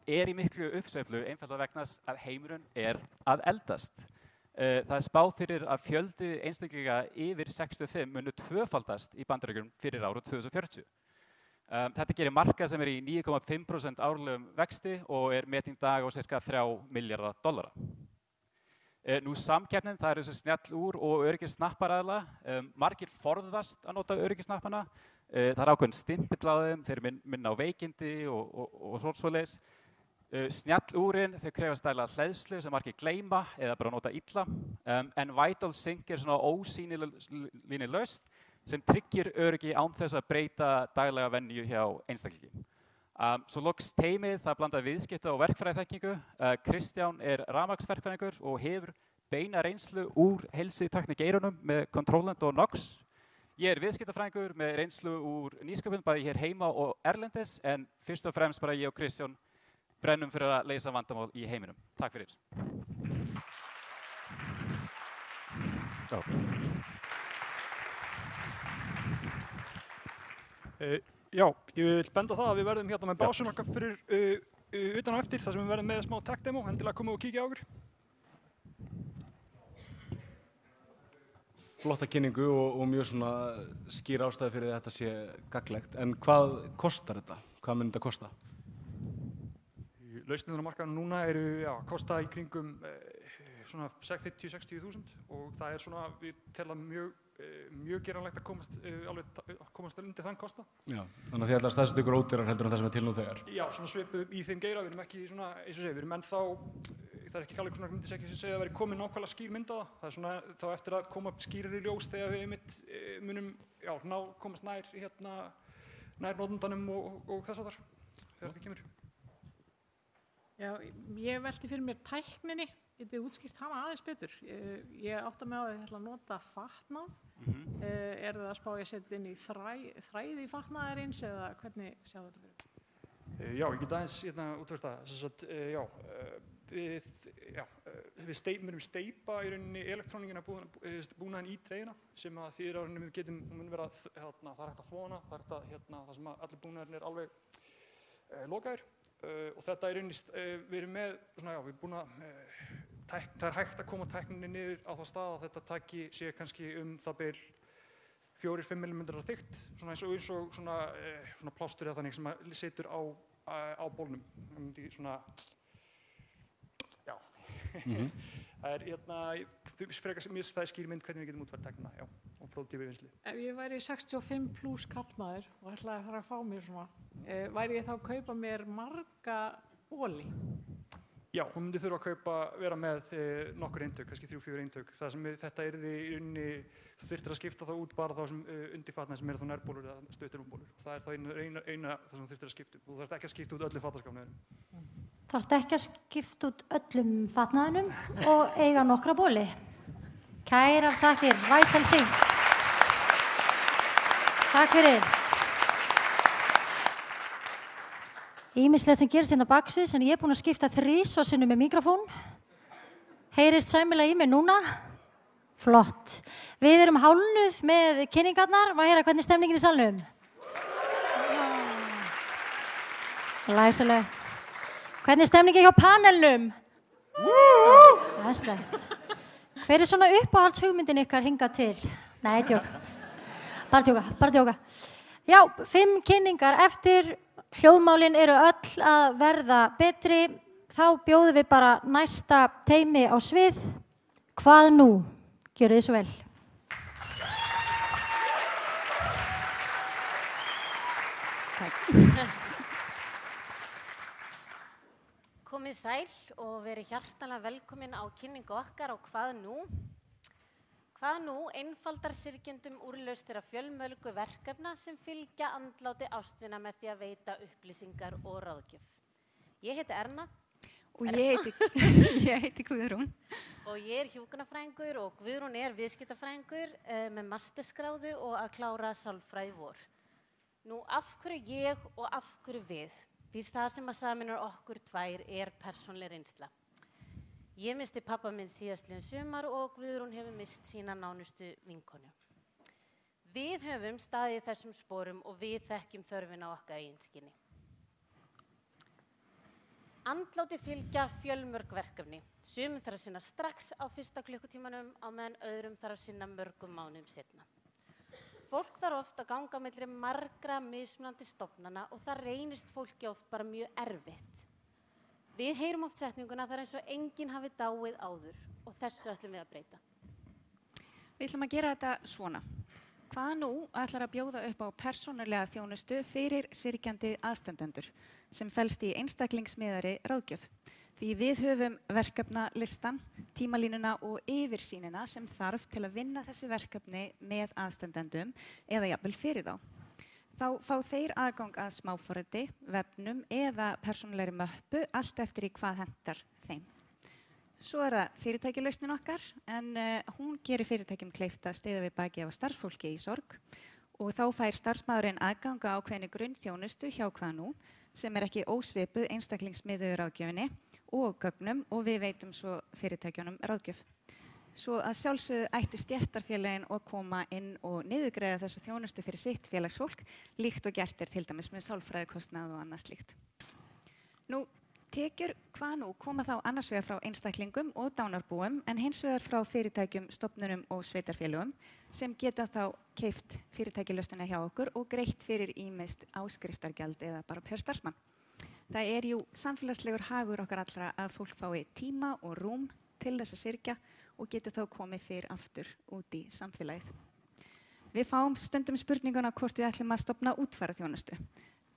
í miklu uppsveiflu einfaldlega vegna þess að heimurinn að eldast. Það spáð fyrir að fjöldi einstaklinga yfir 65 munu tvöfaldast í Bandaríkjunum fyrir árið 2040. Þetta gerir markað sem í 9,5% árlegum vexti og metin í dag á ca. $3 milljarðar. Nú samkeppnin, það eru þessi snjall úr og öryggissnapparaðila. Margir forðast að nota öryggisnappana. Það ákveðin stimpill á þeim, þeir minna á veikindi og svoleiðis. Snjallúrin, þau krefast daglega hleðslu sem margir gleyma eða bara nota illa. En Vital Sync svona ósýnileg lausn sem tryggir öryggi án þess að breyta daglega venju hjá einstaklingi. Svo loks teymið, það blandar viðskipta og verkfræðiþekkingu. Kristján rafmagnsverkfræðingur og hefur beina reynslu úr heilsutæknigeirunum með Controlant og Nox. Ég viðskiptafræðingur með reynslu úr nýsköpun bæði hér heima og erlendis, en fyrst og fremst bara ég og Kristján brennum fyrir að leysa vandamál í heiminum. Takk fyrir. Já, ég vil benda það að við verðum hérna með básun okkar fyrir utan á eftir, þar sem við verðum með smá tech demo, endilega komum og kíkja á okkur. Flotta kynningu og mjög svona skýr ástæði fyrir að þetta sé gagnlegt. En hvað kostar þetta? Hvað mun þetta kosta? Lausnirnar á markaðnum núna kosta í kringum svona 50-60.000 og það svona, við telja mjög geranlegt að komast undir þann kosta. Já, þannig að þið ætla að staðsetja ykkur ódýrar heldur en það sem til nú þegar. Já, svona svipuð í þeim geira, við erum ekki svona, eins og segja, við erum ennþá, það ekki alveg svona, myndi ekki segja að vera komin nákvæmlega skýr mynd á það. Það svona þá eftir að koma skýrir í ljós þegar við munum, komast nær notendanum og þess að þegar þetta kemur. Já, ég velti fyrir mér tækninni, getið þið útskýrt hana aðeins betur. Ég átta mig á að þið ætla að nota fatnað. Það að spá ég að setja inn í þræði í fatnaðarins eða hvernig sjá þetta fyrir? Já, ég get aðeins útversta við munum steypa í rauninni elektróníkina búnaðinn í treyjuna sem að því rauninni við getum, mun vera það er hægt að flóna, það sem að allir búnaðurinn alveg lokaðir. Og þetta í rauninni, við erum með, við erum búin að, það hægt að koma tækninni niður á það stað að þetta tæki sé kannski það bil 4-5 mm þykkt, svona eins og svona plástur eða þannig sem að situr á bólnum. Það það skýr mynd hvernig við getum útfært tæknina, og pródútífi vinnslu. Ef ég væri 65 pluss kallmaður og ætlaði að fara að fá mér svona, væri ég þá að kaupa mér marga bóli? Já, þú myndir þurfa að vera með nokkur eintök, kannski 3-4 eintök. Það sem þetta í rauninni, þú þyrftir að skipta þá út bara þá sem undirfatnaði sem þá nærbólur eða stautarúmbólur. Það þá eina það sem þú þyrftir að skipta. Þú þarft ekki að skipta út öllu fataskapnaðinum. Þarft ekki að skipta út öllum fatnaðinum og eiga nokkra bóli. Kærar þakkir, Vital Sync. Takk fyrir. Ýmislegt sem gerist hérna baksviðs, en ég búin að skipta 3 sinnum með mikrofón. Heyrist sæmilega í mig núna. Flott. Við erum hálnuð með kynningarnar. Má heyra hvernig stemningin í salnum? Læsileg. Hvernig stemningin hjá panelnum? Það er slegt. Hver svona uppáhaldshugmyndin ykkar hingað til? Nei, djóka. Bara djóka. Já, 5 kynningar eftir. Hljóðmálin eru öll að verða betri. Þá bjóðum við bara næsta teymi á svið. Hvað nú? Gjörið þið svo vel. Komið sæl og verið hjartanlega velkomin á kynningu okkar á Hvað nú? Hvað nú einfaldar syrgjendum úrlausn þeirra fjölmörgu verkefna sem fylgja andláti ástvina með því að veita upplýsingar og ráðgjöf. Ég heiti Erna. Og ég heiti Guðrún. Og ég hjúkrunarfræðingur og Guðrún viðskiptafræðingur með mastersgráðu og að klára sálfræði vor. Nú, af hverju ég og af hverju við? Því það sem að sameinar okkur tvær persónuleg reynsla. Ég missti pappa minn síðastliðin sumar og Guðrún hefur mist sína nánustu vinkonu. Við höfum staðið í þessum sporum og við þekkjum þörfina á okkar eigin skinni. Andláti fylgja fjölmörg verkefni. Sumum þarf að sinna strax á fyrsta klukkutímanum á meðan öðrum þarf að sinna mörgum mánuðum seinna. Fólk þarf oft að ganga milli margra mismunandi stofnana og það reynist fólki oft bara mjög erfitt. Við heyrum oft setninguna þar eins og enginn hafi dáið áður og þessu ætlum við að breyta. Við ætlum að gera þetta svona. Hvað nú ætlar að bjóða upp á persónulega þjónustu fyrir syrgjandi aðstandendur sem felst í einstaklingsmiðari ráðgjöf. Því við höfum verkefnalistan, tímalínuna og yfirsýnina sem þarf til að vinna þessi verkefni með aðstandendum eða jafnvel fyrir þá. Þá fá þeir aðgang að smáforriti, vefnum eða persónulegri möppu allt eftir í hvað hentar þeim. Svo það fyrirtækjalausnin okkar, en hún gerir fyrirtækjum kleift að styðja við bakið á starfsfólki í sorg og þá fær starfsmaðurinn aðganga ákveðinni grunnþjónustu hjá Hvað nú sem ekki ósvipuð einstaklingsmiðuðu ráðgjöfinni og gögnum og við veitum svo fyrirtækjunum ráðgjöf. Svo að sjálfsögðu ættu stéttarfélögin að koma inn og niðurgreiða þessa þjónustu fyrir sitt félagsfólk líkt og gert til dæmis með sálfræðikostnað og annað slíkt. Nú, tekjur Hvað nú koma þá annars vegar frá einstaklingum og dánarbúum en hins vegar frá fyrirtækjum, stofnunum og sveitarfélögum sem geta þá keypt fyrirtækjalausnina hjá okkur og greitt fyrir ýmist áskriftargjald eða bara per starfsmann. Það jú samfélagslegur hagur okkar allra að fólk fái tíma og rúm til þess að syrgja og geti þá komið fyrr aftur út í samfélagið. Við fáum stundum spurninguna hvort við ætlum að stofna útfararþjónustu.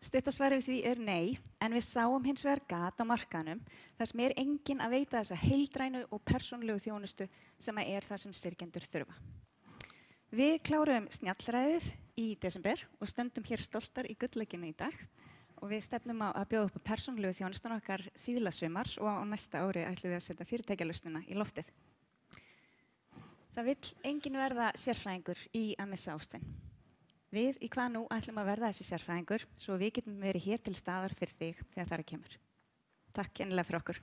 Stutta svarið við því nei, en við sáum hins vegar gat á markaðnum þar sem enginn að veita þessa heildrænu og persónulegu þjónustu sem það sem styrkjendur þurfa. Við kláruðum snjallræðið í desember og stöndum hér stoltar í gullleikinu í dag og við stefnum að bjóða upp á persónulegu þjónustuna okkar síðla sumars og á næsta ári ætlum við að setja fyrirtækjalausnina í loftið. Það vill enginn verða sérfræðingur í að missa ástvin. Við í Hvað nú ætlum að verða þessi sérfræðingur svo við getum verið hér til staðar fyrir þig þegar það kemur. Takk innilega fyrir okkur.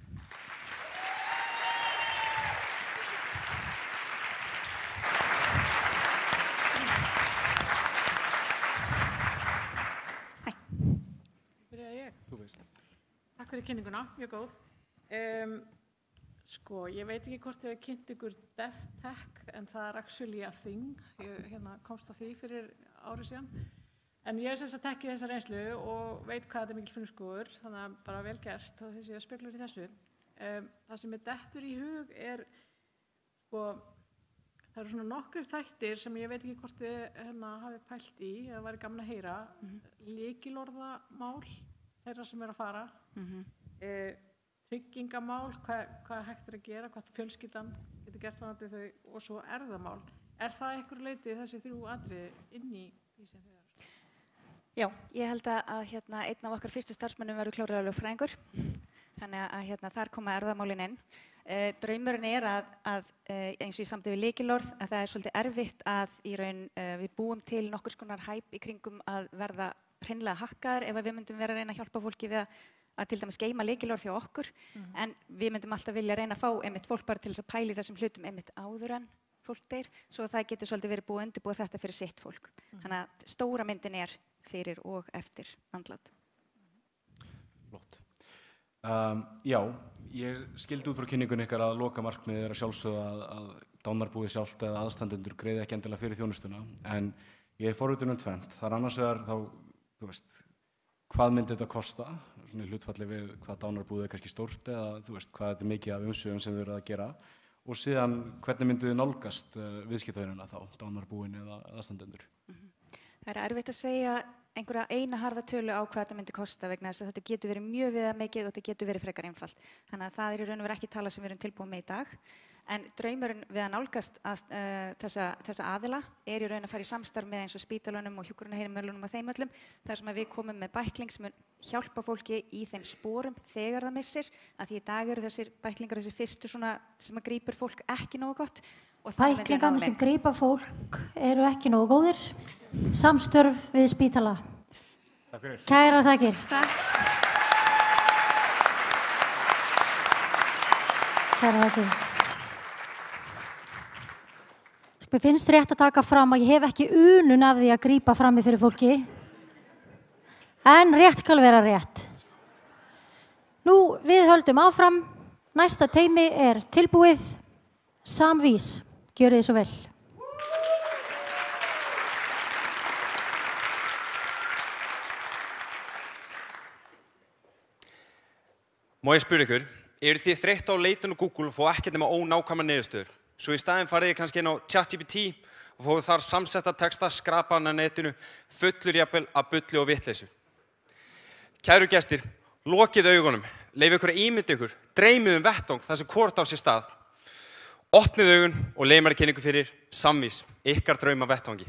Hæ. Byrja ég? Þú veist. Takk fyrir kynninguna, mjög góð. Sko, ég veit ekki hvort ég hef kynnt ykkur Death Tech en það actually a thing. Ég komst að því fyrir árið síðan. En ég sem sagt ekki þessa reynslu og veit hvað þetta mikil frumskógur, þannig að bara vel gert og þessi að speglur í þessu. Það sem dettur í hug sko, það eru svona nokkrir þættir sem ég veit ekki hvort þið hafi pælt í, eða væri gaman að heyra. Lykilorðamál þeirra sem að fara. Tryggingamál, hvað hægt að gera, hvað fjölskyldan getur gert þannig þau og svo erfðamál. Það einhverju leyti þessi þrjú atriði inn í því sem þið eru? Já, ég held að einn af okkar fyrstu starfsmönnum verður kláraður lögfræðingur. Þannig að þar koma erfðamálin inn. Draumurinn að eins og ég samdi við lykilorð að það svolítið erfitt að í raun við búum til nokkurs konar hæp í kringum að verða hreinlega hakkaðar ef við myndum vera að reyna að hjálpa fólki við að til dæmis geyma lykilorð hjá okkur en við myndum alltaf vilja reyna að fá einmitt fólk bara til þess að pæla í þessum hlutum einmitt áður en fólk deyr svo það getur svolítið verið búið að undirbúa þetta fyrir sitt fólk. Þannig að stóra myndin fyrir og eftir andlát. Flott. Já, ég skildi út frá kynningunni ykkar að lokamarkmiðið að sjálfsögðu að dánarbúið sjálft eða aðstandendur greiði ekki endilega fyrir þjónustuna en ég forvitin tvennt. Það annars vegar þá, þú veist, hvað myndi þetta kosta, svona í hlutfalli við hvað dánarbúið kannski stórt eða þú veist hvað þetta mikið af umsvifum sem þið eru að gera og síðan hvernig myndið þið nálgast viðskiptavinina þá, dánarbúin eða aðstandendur? Það erfitt að segja einhverja eina harða tölu á hvað þetta myndi kosta vegna þess að þetta getur verið mjög viðamikið og þetta getur verið frekar einfalt. Þannig að það í raun og veru ekki tala sem við erum tilbúin með í dag. En draumurinn við að nálgast þessa aðila í raun að fara í samstarf með eins og spítalunum og hjúkrunarheimilunum og þeim öllum þar sem við komum með bækling sem mun hjálpa fólki í þeim sporum þegar það missir að því í dag eru þessir bæklingar þessi fyrstu svona sem að grípur fólk ekki nógu gott. Bæklingarnir sem grípa fólk eru ekki nógu góðir. Samstörf við spítala. Takk fyrir. Kærar þakkir. Kærar þakkir. Kærar þakkir. Mér finnst rétt að taka fram að ég hef ekki unun af því að grípa frammi fyrir fólki. En rétt skal vera rétt. Nú, við höldum áfram. Næsta teymi er tilbúið. Samvís. Gjörið þið svo vel. Má ég spyrja ykkur, eru þið þreytt á leitun og Google og fá ekkert nema ónákvæmar niðurstöður? Svo í staðinn farið þið kannski inn á ChatGPT og fóðu þar samsetta texta, skrapaðan á netinu, fullur jafnvel af bulli og vitleysu. Kæru gestir, lokið augunum, leyfið ykkur að ímynda ykkur, dreymið vettvang þar sem hvort á sér stað. Opnið augun og leið mér að kynna ykkur fyrir samvís, ykkar drauma vettvangi.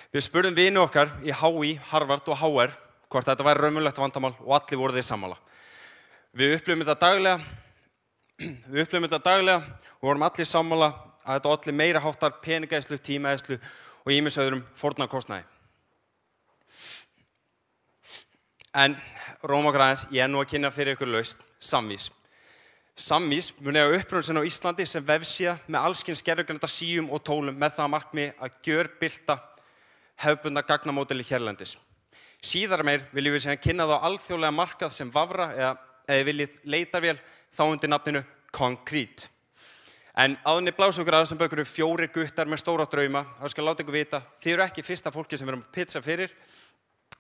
Við spurðum vini okkar í HÍ, Harvard og HR hvort þetta væri raunverulegt vandamál og allir voru þeir sammála. Við upplifum þetta daglega og vorum allir sammála að þetta olli meira háttar peningaeyðslu, tímaeyðslu og ýmis öðrum fórnarkostnaði. En róum okkur aðeins, ég nú að kynna fyrir ykkur lausn, samvís. Samvís mun eiga uppruna sinn á Íslandi sem vefsíða með alls kyns gervigreinda síum og tólum með það að markmiði að gjörbylta hefðbundna gagnamódeli hérlendis. Síðar meir viljum við síðan kynna það á alþjóðlega markað sem vafra eða viljið leitarvél þá undir nafninu Concrete. En áðunni blásum okkur að sem bökur 4 guttar með stóra drauma, þá skal láta ykkur vita, þið eru ekki fyrsta fólki sem við erum að pitcha fyrir.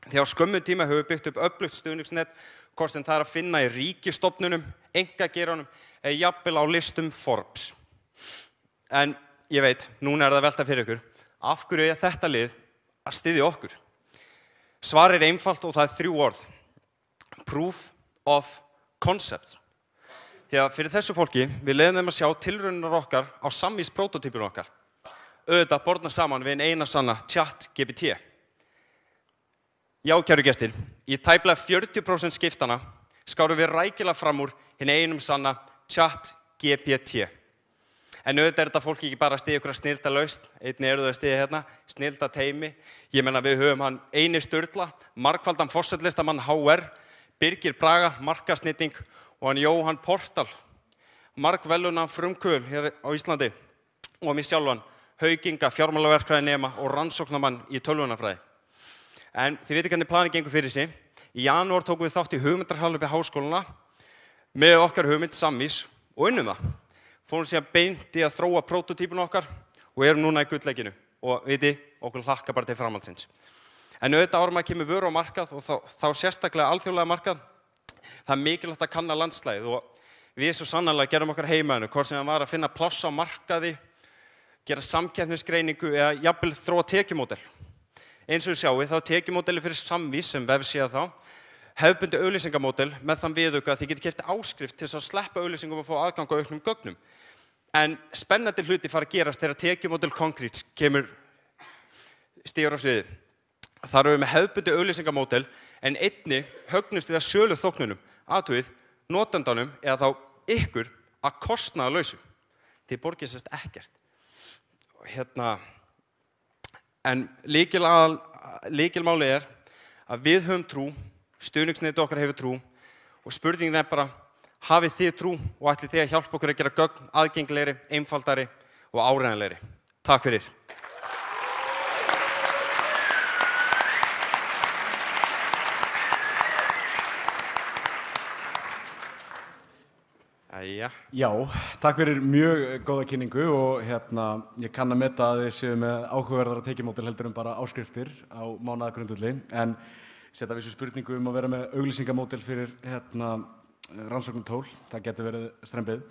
Því á skömmum tíma höfum við byggt upp öflugt stuðningsnet, hvort sem það er að finna í ríkisstofnunum, einkageiranum eða jafnvel á listum Forbes. En ég veit, núna er það að velta fyrir ykkur, af hverju er þetta lið að styðja okkur? Svar er einfalt og það er 3 orð. Proof of concept. Því að fyrir þessu fólki, við leiðum þeim að sjá tilraunar okkar á samvís prototípinu okkar. Auðvitað borna saman við eina sanna ChatGPT. Já, kæru gestir, í tæplega 40% skiptana skárum við rækilega fram úr hinn einum sanna ChatGPT. En auðvitað er þetta fólki ekki bara að styðja ykkur að snilda laust, einnig eru þau að styðja hérna, snilda teymi. Ég meina við höfum hann Eini Sturla, margfaldan forsætislistamann HR, Birgir Braga, markasnitting og hann Jóhann Portal, margvellunan frumkvöðul hér á Íslandi og mig sjálfan, hauginga, fjármálaverkfræðinema og rannsóknarmann í tölvunarfræði. En þið veitir hvernig planið gengur fyrir sig. Í janúar tókum við þátt í hugmyndarhaldi háskólana með okkar hugmynd samvís og unnum það. Fórum síðan beint í að þróa prototípun okkar og erum núna í gulllegginu og viti, okkur hlakka bara til framhaldsins. En auðvitað árum að kemur vöru á markað og þá sérstaklega alþjóðlega markað. Það er mikilvægt að kanna landslægið og við svo sannarlega gerum okkar heimaðinu, hvort sem það var að finna pláss á markaði, gera samkeppnisgreiningu eða jafnvel þróa tekjumódel. Eins og við sjáum, þá er tekjumódeli fyrir samvís sem vefsíða þá, hefðbundi auglýsingamódel með þann viðauka að þið getið keypt áskrift til þess að sleppa auglýsingum og fá aðgang á auknum gögnum. En spennandi hluti fara að gerast þegar tekjumódel Concrete kemur stígur á sviðið. Þar erum við með hefðbundi auglýsingamódel en einnig högnust við að sölu þóknunum, athugið, notandanum eða þá ykkur að kostnaðarlausu. Þið borgið sérst ekkert. En lykilmáli er að við höfum trú, stuðningsnetið okkar hefur trú og spurningin er bara, hafið þið trú og ætlið þið að hjálpa okkur að gera gögn aðgengilegri, einfaldari og áreiðanlegri. Takk fyrir. Já, takk fyrir mjög góða kynningu og ég kann að meta að þið séu með áhugaverðara tekjumódel heldur bara áskriftir á mánaðargrundvelli en setja vissu spurningu að vera með auglýsingamódel fyrir rannsóknum tól, það getur verið strembið.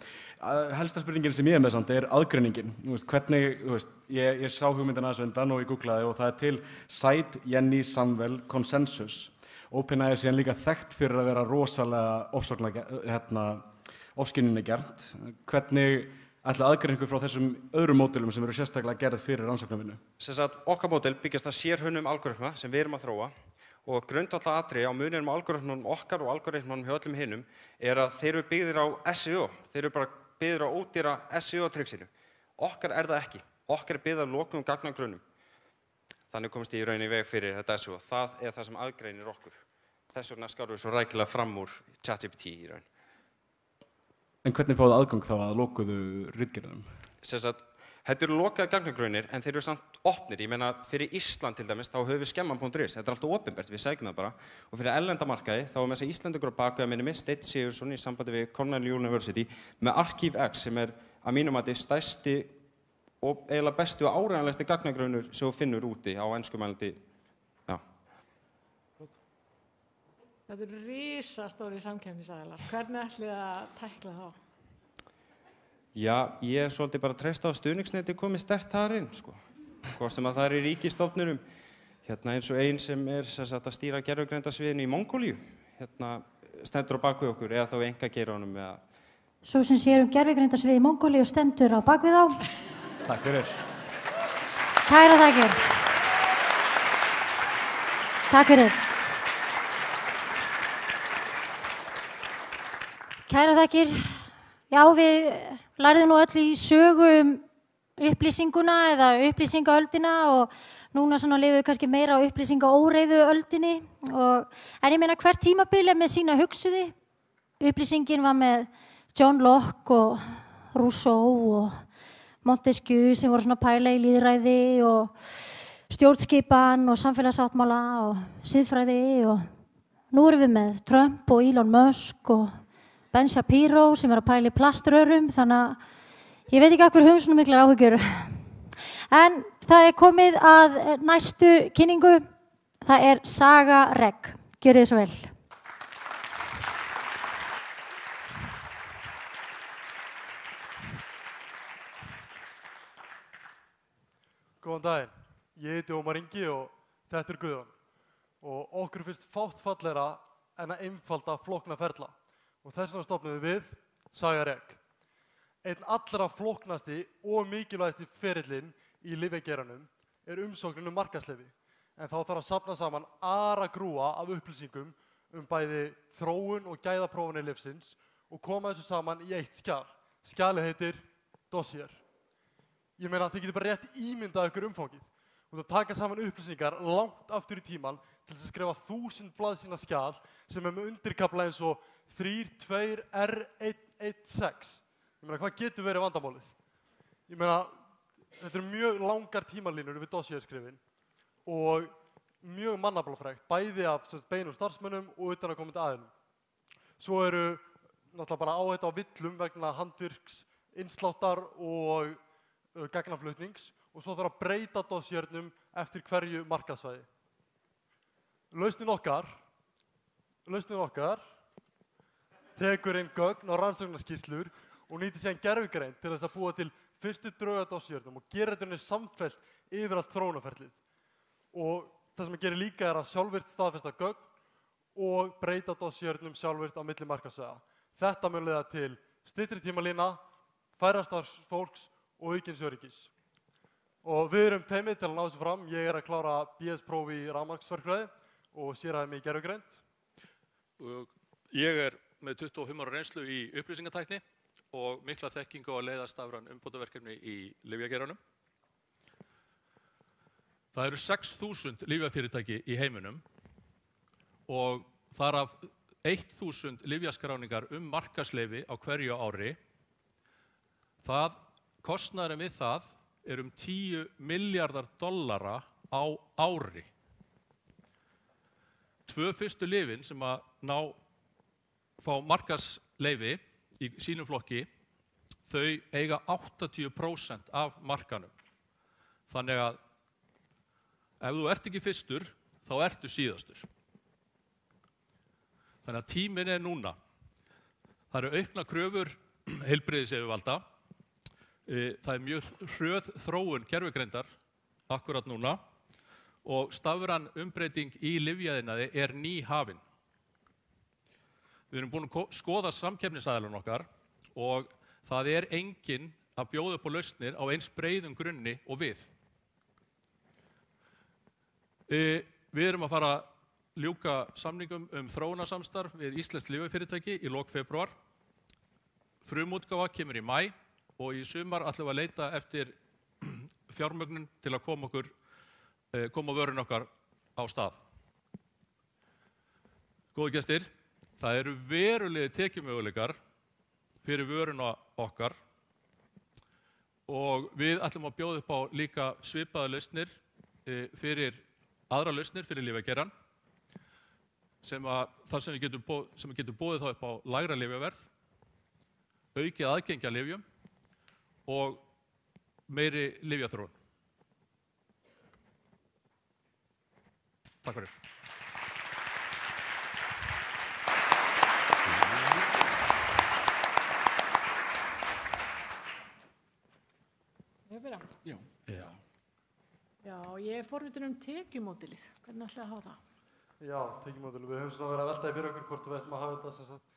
Helsta spurningin sem ég með samt er aðgreiningin. Hvernig, ég sá hugmyndina aðeins undan og ég googlaði og það er til Site Jenny Samvel Consensus. OpenAI er síðan líka þekkt fyrir að vera rosalega ofskynjunni gert. Hvernig ætla aðgreiningu frá þessum öðrum módelum sem eru sérstaklega gerð fyrir rannsóknarvinnu? Okkar módel byggjast að sérhönnum algoritma sem við erum að þróa og grundvallaratriði á muninum á algoritmunum okkar og algoritmunum hjá öllum hinum er að þeir eru byggðir á SEO. Þeir eru bara byggðir á ódýra SEO-tryggsinu. Okkar er það ekki. Okkar er byggð á lokuðum gagnagrunnum. Þannig komst ég í rauninni í veg fyrir þetta SEO. Það er það sem aðgreinir okkur. Þess vegna skárum við svo rækilega fram úr ChatGPT í raun. En hvernig fáðu aðgang þá að lokuðu ritgerðunum? Þetta eru lokaði gagnagrunnir en þeir eru samt opnir. Ég meina fyrir Ísland til dæmis þá höfum við skemman.is. Þetta er alltaf opinbert, við sækjum það bara. Og fyrir erlenda markaði þá er með þess að Íslandingur á baku að minni mig, Steinn Sigurðsson í sambandi við Cornell University með ArchivX sem er að mínum mati stærsti og eiginlega besti og áreiðanlegasti gagnagrunnur sem þú finnur úti á enskumælandi. Þetta eru risastóri samkeppnisaðilar. Hvernig ætlið þið að tækla þá? Já, ég svolítið bara treysta á stuðningsneti komið sterkt þar inn, sko. Hvort sem að það er í ríkisstofnunum, eins og ein sem er að stýra gervigreindarsviðinu í Mongólíu, stendur á bakvið okkur, eða þá einkageiranum eða... Svo sem sér gervigreindarsvið í Mongólíu stendur á bakvið þá. Takk fyrir. Kæra þakkir. Takk fyrir. Kæra þakkir. Já, við lærðum nú öll í sögu upplýsinguna eða upplýsingaöldina og núna svona lifum við kannski meira á upplýsingaóreiðuöldinni. En ég meina hvert tímabil er með sína hugsuði. Upplýsingin var með John Locke og Rousseau og Montesquieu sem voru svona pæla í lýðræði og stjórnskipan og samfélagsáttmála og siðfræði og nú erum við með Trump og Elon Musk og Ben Shapiro sem er að pæla í plaströrum, þannig að ég veit ekki af hverju höfum svona miklar áhyggjur. En það er komið að næstu kynningu, það er Saga Reg. Gjörið þið svo vel. Góðan daginn, ég heiti Ómar Ingi og þetta er Guðjón. Og okkur finnst fátt fallegra en að einfalda flókna ferla. Og þess vegna stofnuðum við Saga Reg. Einn allra flóknasti og mikilvægasti ferillinn í lyfjageiranum er umsóknin markaðsleyfi. En þá þarf að safna saman aragrúa af upplýsingum bæði þróun og gæðaprófanir lyfsins og koma þessu saman í eitt skjal. Skjalið heitir dossier. Ég meina að þið getur bara rétt ímyndað ykkur umfangið. Þú þarf að taka saman upplýsingar langt aftur í tíman til þess að skrifa 1000 blaðsíðna skjal sem er með undirkafla eins og 32R116. Ég meina, hvað getur verið vandamálið? Ég meina, þetta eru mjög langar tímalínur við dossierskrifin og mjög mannaflafrægt, bæði af beinum starfsmönnum og utanaðkomandi aðilum. Svo eru náttúrulega bara áhætta á villum vegna handvirks, innsláttar og gagnaflutnings og svo þarf að breyta dossiernum eftir hverju markaðssvæði. Lausnin okkar tekur inn gögn og rannsóknarskýrslur og nýtir síðan gervigreind til þess að búa til fyrstu drög að dossiernum og gera þetta samfellt yfir allt þróunarferlið. Og það sem að gera líka er að sjálfvirkt staðfesta gögn og breyta dossiernum sjálfvirkt á milli markaðssvæða. Þetta mun leiða til styttri tímalína, færra starfsfólks og aukins öryggis. Og við erum teymið til að ná þessu fram. Ég er að klára BS-próf í rafmagnsverkfræði og sérhæfi mig í gervigreind. Ég er með 25 ára reynslu í upplýsingatækni og mikla þekkingu á að leiða stafræn umbótaverkefni í lyfjageiranum. Það eru 6.000 lyfjafyrirtæki í heiminum og þar af 1.000 lyfjaskráningar markaðsleyfi á hverju ári. Kostnaðurinn við það er $10 miljardar á ári. 2 fyrstu lyfin sem að fá markaðsleyfi í sínum flokki, þau eiga 80% af markanum. Þannig að ef þú ert ekki fyrstur, þá ertu síðastur. Þannig að tíminn er núna. Það eru aukna kröfur heilbrigðisyfirvalda. Það er mjög hröð þróun gervigreindar akkurat núna og stafræn umbreyting í lyfjaiðnaði er nýhafin. Við erum búin að skoða samkeppnisaðilana okkar og það er enginn að bjóða upp á lausnir á eins breiðum grunni og við. Við erum að fara að ljúka samningum þróunarsamstarf við íslenskt lyfjafyrirtæki í lok febrúar. Frumútgáfa kemur í maí og í sumar ætlum við að leita eftir fjármögnun til að koma vörun okkar á stað. Góðu gestir, það eru verulegi tekjumöguleikar fyrir vöruna okkar og við ætlum að bjóða upp á líka svipaða lausnir fyrir aðra lausnir fyrir lyfjageirann þar sem við getum boðið þá upp á lægra lyfjaverð, aukið aðgengi að lyfjum og meiri lyfjaþróun. Takk fyrir. Ég byrja? Já. Já, ég forvitin tekjumódelið. Hvernig ætlaði að hafa það? Já, tekjumódelið. Við höfum svona verið að veltaði fyrir okkur hvort við ætlum að hafa þetta sem sagt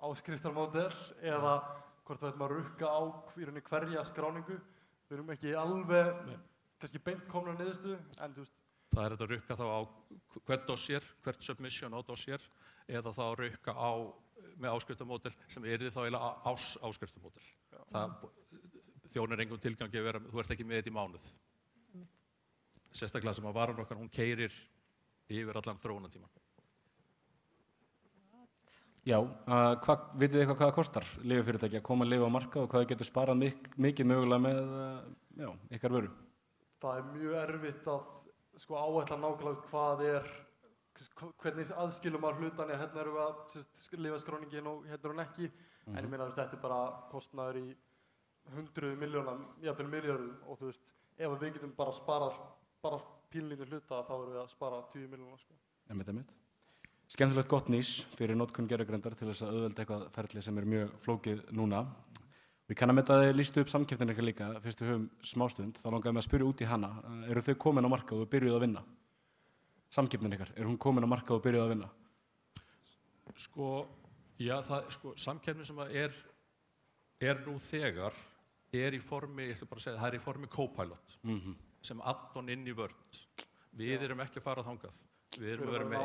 áskriftarmódel eða hvort við ætlum að rukka á hverja skráningu. Við erum ekki alveg kannski beint komna niðurstöðu, en þú veist. Það er að rukka þá á hvert dossier, hvert submission á dossier, eða þá að rukka á með áskriftarmódel sem yrði þá eiginlega áskriftarmódel. Það þjónir engum tilgangi að vera, þú ert ekki með þetta í mánuð. Sérstaklega sem að varan okkar, hún keyrir yfir allan þróunartímann. Já, vitið þið hvað það kostar lyfjafyrirtæki að koma að lyfja á markað og hvað þið getur sparað mikið mögulega með ykkar vöru? Það er mjög erfitt að áætla nákvæmlega hvernig aðskilum maður hlutana, hérna erum við að lyfjaskráningin og hérna er hún ekki, en ég meina þetta er bara kostnaður í 100 milljóna, jafnvel milljörðum og þú veist, ef við getum bara sparað bara pínlítið hluta þá erum við að spara 10 milljóna. Einmitt. Skemmtilegt gott nýs fyrir notkun gervigreindar til þess að auðvelda eitthvað ferli sem er mjög flókið núna. Við kannum þetta að þið lýstu upp samkeppnin ykkar líka, fyrst við höfum smástund, þá langaðum við að spyrja út í hana. Eru þau komin á markað og byrjuð að vinna? Samkeppnin ykkar, er hún komin á markað og byrjuð að vinna? Samkeppnin sem er nú þegar er í formi, ég ætla bara að segja, það er í formi Copilot sem add-on inn í Word. Við erum ekki að fara þangað. Við erum að vera með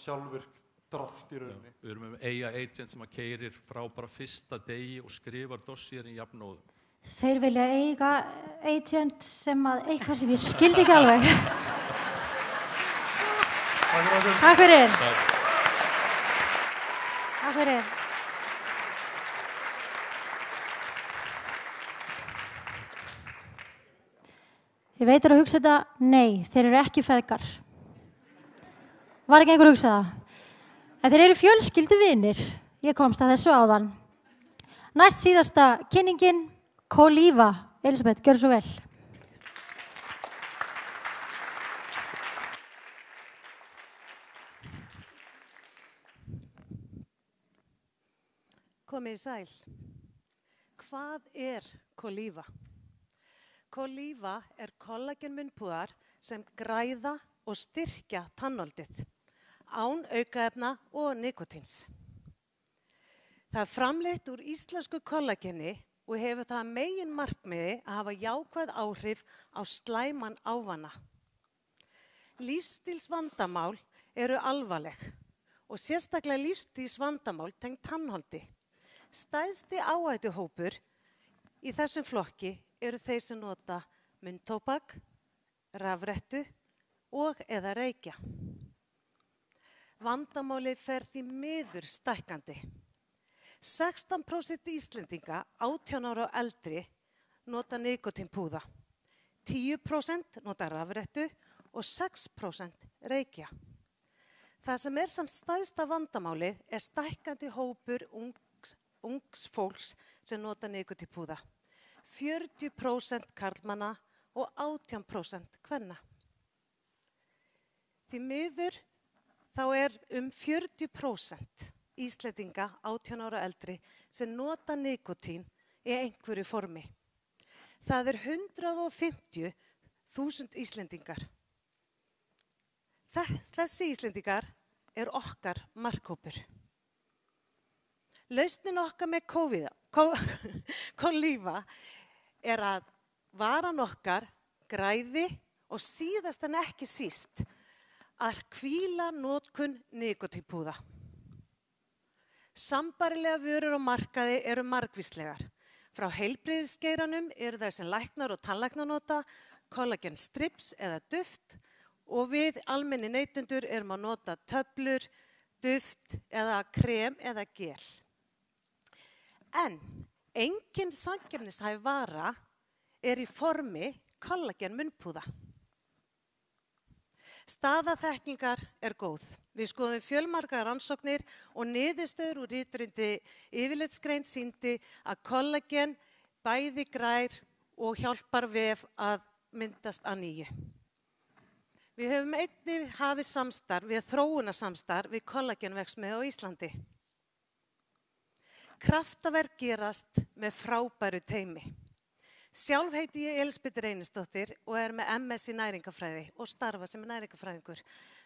sjálfvirk draft í rauninni. Við erum með AI agent sem að keyrir frá bara fyrsta degi og skrifar dossierinn jafnóðum. Þeir vilja eiga agent sem að eitthvað sem ég skildi ekki alveg. Takk fyrir. Takk fyrir. Ég veit að hugsa þetta, nei, þeir eru ekki feðgar. Var ekki einhver að hugsa það? En þeir eru fjölskylduvinir. Ég komst að þessu áðan. Næst síðasta kynningin, Coliva. Elisabeth, gjörðu svo vel. Komið í sæl. Hvað er Coliva? Coliva er kollagenmunnpúðar sem græða og styrkja tannholdið, án aukaefna og nikotíns. Það er framleitt úr íslensku kollageni og hefur það megin markmiði að hafa jákvæð áhrif á slæman ávana. Lífsstílsvandamál eru alvarleg og sérstaklega lífsstílsvandamál tengt tannholdi. Stærsti áhættuhópur í þessum flokki eru þeir sem nota munntóbak, rafrettu og eða reykja. Vandamálið fer því miður stækkandi. 16% Íslendinga 18 ára og eldri nota nikótínpúða, 10% nota rafrettu og 6% reykja. Það sem er samt stærsta vandamálið er stækkandi hópur ungs fólks sem nota nikótínpúða. 40% karlmanna og 18% kvenna. Því miður þá er 40% Íslendinga 18 ára eldri sem nota nikótín í einhverju formi. Það er 150.000 Íslendingar. Þessi Íslendingar er okkar markhópur. Lausnin okkar með Coliva er að varan okkar græði og síðast en ekki síst að hvíla notkun nikótínpúða. Sambærilega vörur á markaði eru margvíslegar. Frá heilbrigðisgeiranum eru þær sem læknar og tannlæknar nota, kollagen strips eða duft og við almenni neytendur erum að nota töflur, duft eða krem eða gel. En engin samkeppnishæf vara í formi kollagen munnpúða. Staða þekkingar góð. Við skoðum fjölmargar rannsóknir og niðurstöður úr ritrindi yfirlitsgrein sýndi að kollagen bæði grær og hjálpar vef að myndast að nýju. Við höfum einnig hafið samstarf við þróunarsamstarf við kollagenverksmiðju á Íslandi. Kraftaverk gerast með frábæru teymi. Sjálf heiti ég Elísabet Reynisdóttir og með MS í næringafræði og starfa sem næringafræðingur.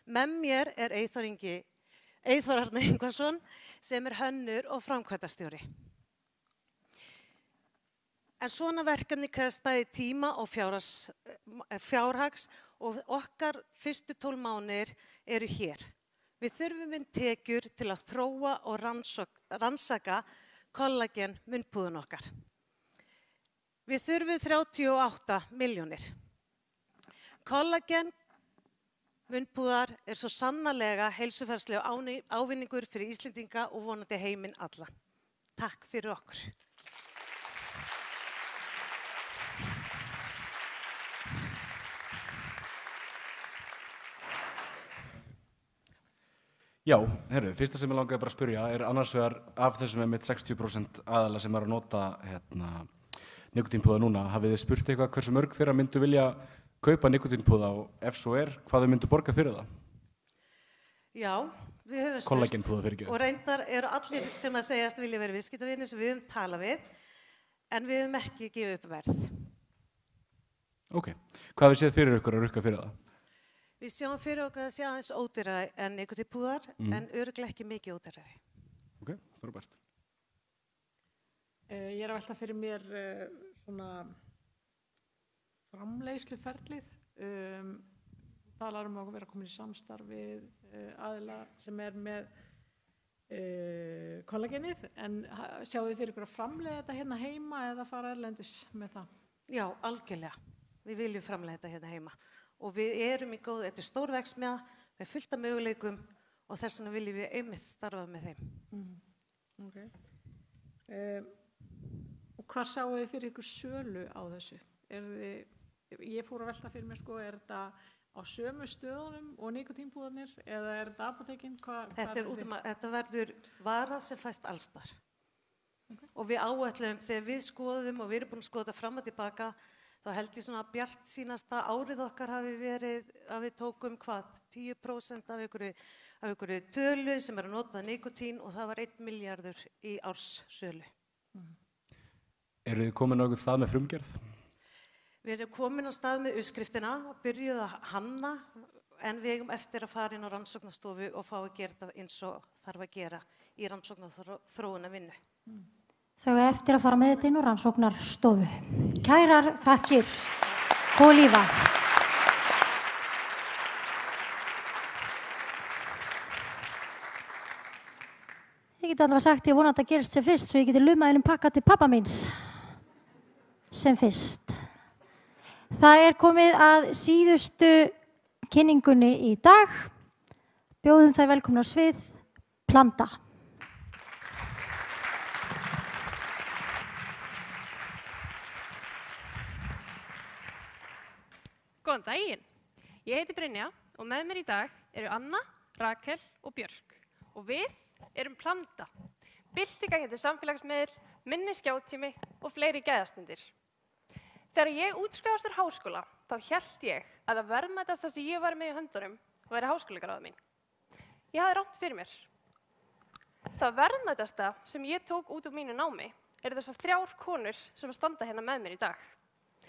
Með mér Eyþór Arnar Ingvarsson sem hönnur og framkvæmdastjóri. En svona verkefni krefst bæði tíma og fjárhags og okkar fyrstu 12 mánuðir hér. Við þurfum tekjur til að þróa og rannsaka kollagen munnpúðun okkar. Við þurfum 38 milljónir. Kollagen munnpúðar svo sannarlega heilsufarslegur ávinningur fyrir Íslendinga og vonandi heiminn alla. Takk fyrir okkur. Já, herru, fyrsta sem ég langaði bara að spyrja annars vegar af þessum mitt 60% aðala sem að nota nikotínpúða núna, hafið þið spurt eitthvað hversu mörg þeirra myndu vilja kaupa nikotínpúða og ef svo hvað þau myndu borga fyrir það? Já, við höfum spurt kollagenpúða fyrir ekki. Og reyndar allir sem að segjast vilja vera viðskiptavinir sem við höfum talað við, en við höfum ekki gefið upp verð. Ok, hvað hafið séð fyrir ykkur að rukka fyrir það? Við sjáum fyrir okkur að aðeins ódýrari en nikotínpúðar, en örugglega ekki mikið ódýrari. Ok, frábært. Ég að velta fyrir mér svona framleiðsluferlið. Talar að vera komin í samstarf við aðila sem með kollagenið, en sjáu þið fyrir ykkur að framleiða þetta hérna heima eða fara erlendis með það? Já, algjörlega. Við viljum framleiða þetta hérna heima. Og við í góðu, þetta stór verksmiðja með fullt af möguleikum og þess vegna viljum við einmitt starfa með þeim. Okay. Og hvað sáu þið fyrir ykkur sölu á þessu? Ég fór að velta fyrir mér þetta á sömu stöðunum og nikotínpúðarnir eða þetta apótekin? Þetta verður vara sem fæst allstar. Okay. Og við áætlum þegar við skoðum og við erum búin að skoða fram og tilbaka, þá held ég svona að bjart sínasta árið okkar hafi verið að við tókum 10% af einhverju tölu sem að nota nikotín og það var 1 milljarður í árssölu. Eru þið komin á einhvern stað með frumgerð? Við erum komin á stað með uppskriftina og byrjuð að hanna, en við eigum eftir að fara inn á rannsóknastofu og fá að gera þetta eins og þarf að gera í rannsóknarþróunarvinnu. Þau eftir að fara með þetta inn á rannsóknarstofu. Kærar þakkir, Kolíva. Ég get alveg sagt, ég vona að það gerist sem fyrst, svo ég geti lumað einum pakka til pappa míns sem fyrst. Það komið að síðustu kynningunni í dag. Bjóðum þær velkomna á svið, Planta. Góðan daginn. Ég heiti Brynja og með mér í dag Anna, Rakel og Björk. Og við Planta. Byltingarkendur samfélagsmiðl, minni skjátími og fleiri gæðastundir. Þegar ég útskrifaðist úr háskóla, þá hélt ég að það verðmætasta sem ég var með í höndunum væri háskólagráða mín. Ég hafði rangt fyrir mér. Það verðmætasta sem ég tók út úr mínu námi þessar 3 konur sem standa hérna með mér í dag.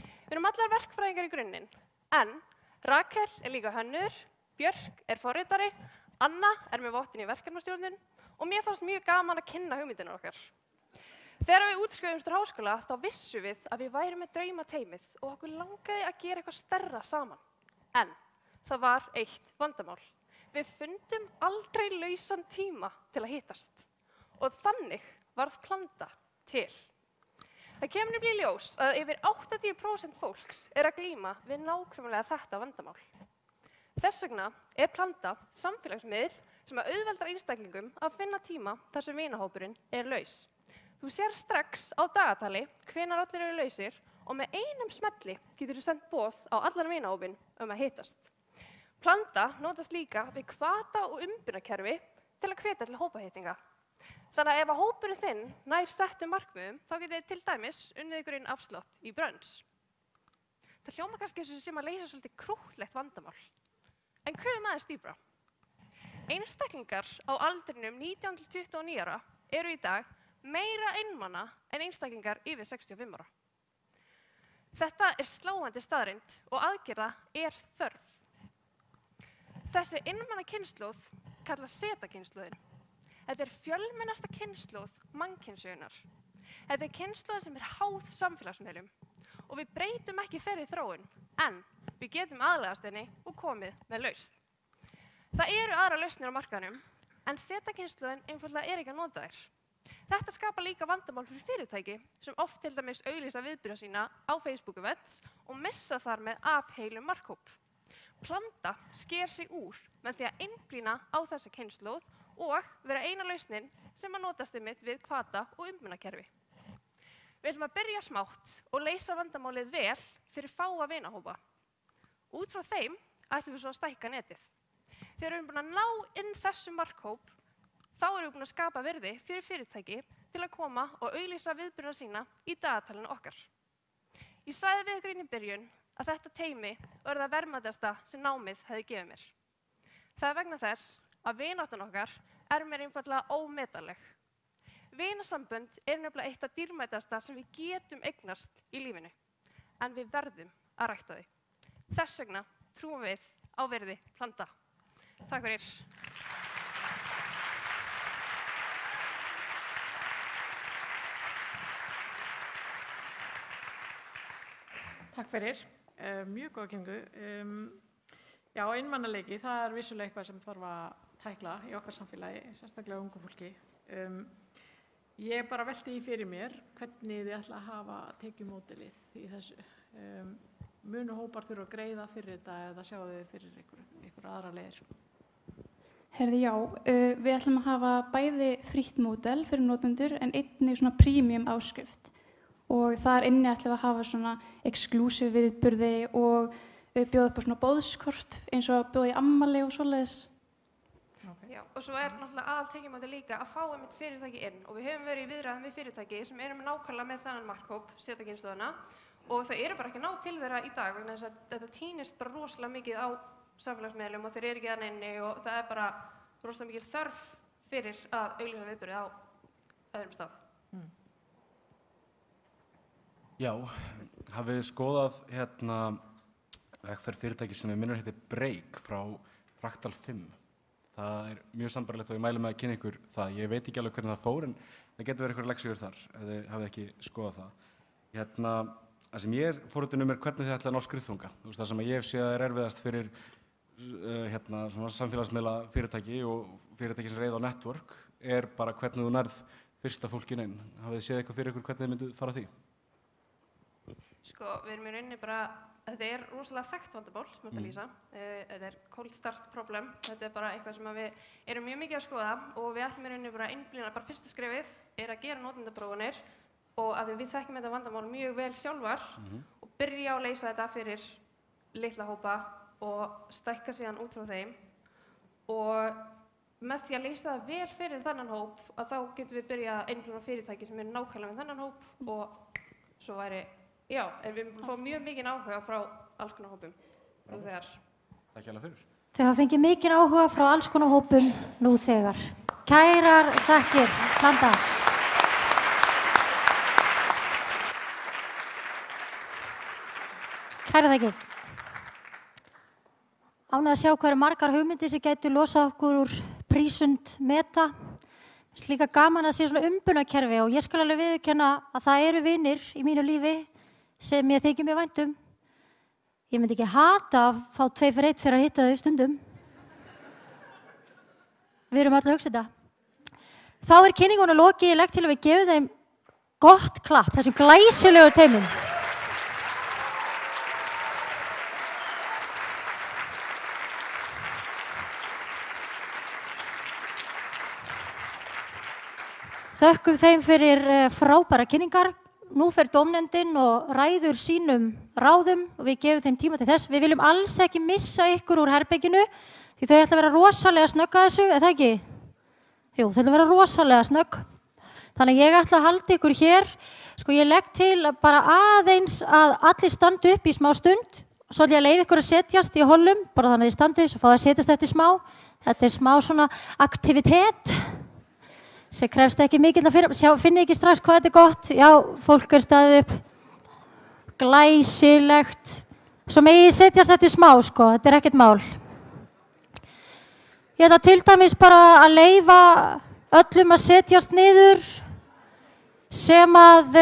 Við erum allar verkfræðingar í grunninn, en Rakel líka hönnur, Björk forritari, Anna með vottin í verkefnastjórnun og mér fannst mjög gaman að kynna hugmyndirnar okkar. Þegar við útskrifuðumst úr háskóla þá vissum við að við værum með draumateymið og okkur langaði að gera eitthvað stærra saman. En það var eitt vandamál. Við fundum aldrei lausan tíma til að hittast og þannig varð Planta til. Það kemur nefnilega í ljós að yfir 80% fólks að glíma við nákvæmlega þetta vandamál. Þess vegna Planta samfélagsmiðl sem auðveldar einstaklingum að finna tíma þar sem vinahópurinn laus. Þú sér strax á dagatali hvenær allir eru lausir og með einum smelli getur þú sendt boð á allan vinahópinn að hittast. Planta notast líka við hvata- og umbunarkerfi til að hvetja til hópahittinga. Þannig að ef að hópurinn þinn nær settum markmiðum, þá getið þið til dæmis unnið ykkur inn afslátt í brunch. Það hljómar kannski sem að leysa svolítið krúttlegt vandamál. En köfum aðeins dýpra. Einstaklingar á aldrinum 19 til 29 ára eru í dag meira einmana en einstaklingar yfir 65 ára. Þetta er sláandi staðreynd og aðgerða er þörf. Þessi einmana kynslóð kallast Z-kynslóðin. Þetta er fjölmennasta kynslóð mannkynssögunnar. Þetta er kynslóð sem er háð samfélagsmiðlum og við breytum ekki þeirri þróun, en við getum aðlagast henni og komið með lausn. Það eru aðra lausnir á markaðnum, en Z-kynslóðin einfaldlega er ekki að nota þær. Þetta skapar líka vandamál fyrir fyrirtæki sem oft til dæmis auglýsa viðburða sína á Facebook events og missa þar með af heilum markhóp. Planta sker sig úr með því að einblína á þessa kynslóð og vera eina lausnin sem að notast einmitt við hvata- og umbunarkerfi. Við ætlum að byrja smátt og leysa vandamálið vel fyrir fáa vinahópa. Út frá þeim ætlum við svo að stækka netið. Þegar við erum búin að ná inn þessum markhóp, þá erum við búin að skapa virði fyrir fyrirtæki til að koma og auglýsa viðburðina sína í dagatalinu okkar. Ég sagði við ykkur inn í byrjun að þetta teymi var það verðmætasta sem námið hefði gefið mér. Það er vegna þess að vináttan okkar er mér einfaldlega ómetanleg. Vinasambönd er nefnilega eitt af dýrmætasta sem við getum eignast í lífinu, en við verðum að rækta þau. Þess vegna trúum við á virði Planta. Takk fyrir. Takk fyrir. Mjög góða kynningu. Já, einmannaleiki, það er vissulega eitthvað sem þarf að tækla í okkar samfélagi, sérstaklega ungu fólki. Ég bara velti í fyrir mér hvernig þið ætla að hafa tekjumódelið í þessu. Munu hópar þurfa að greiða fyrir þetta eða sjáu þið fyrir einhver aðra leiðir? Herði, já, við ætlum að hafa bæði frítt módel fyrir notendur en einnig svona premium áskrift. Og þar inni ætlum við að hafa svona exclusive viðburði og bjóða upp á svona boðskort eins og að bjóða í ammali og svoleiðis. Já, og svo er náttúrulega aðaltekjumódel líka að fá einmitt fyrirtæki inn og við höfum verið í viðræðum við fyrirtæki sem eru nákvæmlega með þennan markhóp, Z-kynslóðina, og þau eru bara ekki ná til þeirra í dag vegna þess að þetta týnist bara rosalega mikið á samfélagsmiðlum og þeir eru ekki að inni og það er bara rosalega mikið þörf fyrir að auglýsa viðburði á öðrum stað. Já, hafið þið skoðað vegferð fyrirtæki sem minnur heitir Break frá Fractal 5. Það er mjög sambærilegt og ég mæli með að kynna ykkur það. Ég veit ekki alveg hvernig það fór en það getur verið einhverjar leksíur þar ef þið hafið ekki skoðað það. Það sem ég er forvitin er hvernig þið ætla að ná skriðþunga. Það sem ég hef séð er erfiðast fyrir svona samfélagsmiðla fyrirtæki og fyrirtæki sem reiða á network er bara hvernig þú nærð fyrsta fólkinu inn. Hafið þið séð eitthvað fyrir ykkur hvernig þið myndu fara því? Sko, við erum í rauninni bara, þetta er rosalega þekkt vandamál sem þetta lýsa. Þetta er cold start problem. Þetta er bara eitthvað sem við erum mjög mikið að skoða og við ætlum í rauninni bara að einblína, bara fyrsta skrefið er að gera notendaprófanir og að við þekkjum þetta vandamál mjög vel sjálfar og byrja að leysa þetta fyrir litla hópa og stækka síðan út frá þeim. Og með því að leysa það vel fyrir þennan hóp að þá getum við byrjað að einblína fyrirtæki sem eru nákvæmlega með þennan hóp og svo væri já, en við fáum mjög mikinn áhuga frá alls konar hópum nú þegar. Takk hérlega fyrir. Þau hafa fengið mikinn áhuga frá alls konar hópum nú þegar. Kærar þakkir, Planta. Kærar þakkir. Ánægð að sjá hvað eru margar hugmyndir sem gætu losað okkur úr prísund meta. Líka gaman að sé svona umbunarkerfi og ég skal alveg viðurkenna að það eru vinir í mínu lífi sem ég þykir mjög vænt um. Ég myndi ekki hata að fá 2 fyrir 1 fyrir að hitta þau stundum. Við erum öll að hugsa þetta. Þá er kynningunum lokið, ég legg til að við gefum þeim gott klapp, þessum glæsilegu teymum. þökkum þeim fyrir frábæra kynningar. Nú fer dómnefndin og ræður sínum ráðum og við gefum þeim tíma til þess. Við viljum alls ekki missa ykkur úr herberginu því þau ætla að vera rosalega snögg að þessu, eða ekki? Jú, þau ætla að vera rosalega snögg. Þannig að ég ætla að halda ykkur hér. Sko ég legg til bara aðeins að allir standa upp í smá stund. Svo ætla ég að leyfa ykkur að setjast í hollum, bara þannig að þið standu, svo fá það að setjast eftir smá. Þetta er smá svona aktivitet sem krefst ekki mikill að fyrir. Finni ekki strax hvað þetta er gott. Já, fólk er staðið upp. Glæsilegt. Svo megið setjast eftir smá, sko. Þetta er ekkert mál. Ég ætla til dæmis bara að leyfa öllum að setjast niður sem að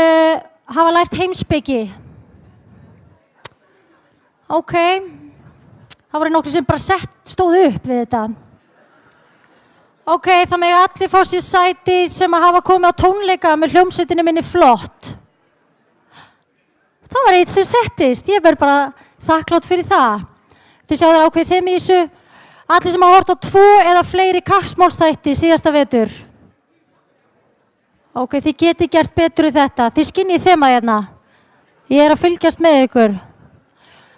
hafa lært heimspeki. Ok. Það voru nokkuð sem bara stóðu upp við þetta. Ok, það megi allir fá sér sæti sem að hafa komið á tónleika með hljómsveitinni minni Flott. Það var eitt sem settist. Ég verð bara þakklátt fyrir það. Þið sjáðu það ákveðið þeim í þessu. Allir sem hafa hort á 2 eða fleiri kappsmálsþætti síðasta vetur. Ok, þið geti gert betur í þetta. Þið skinnið þema hérna. Ég er að fylgjast með ykkur.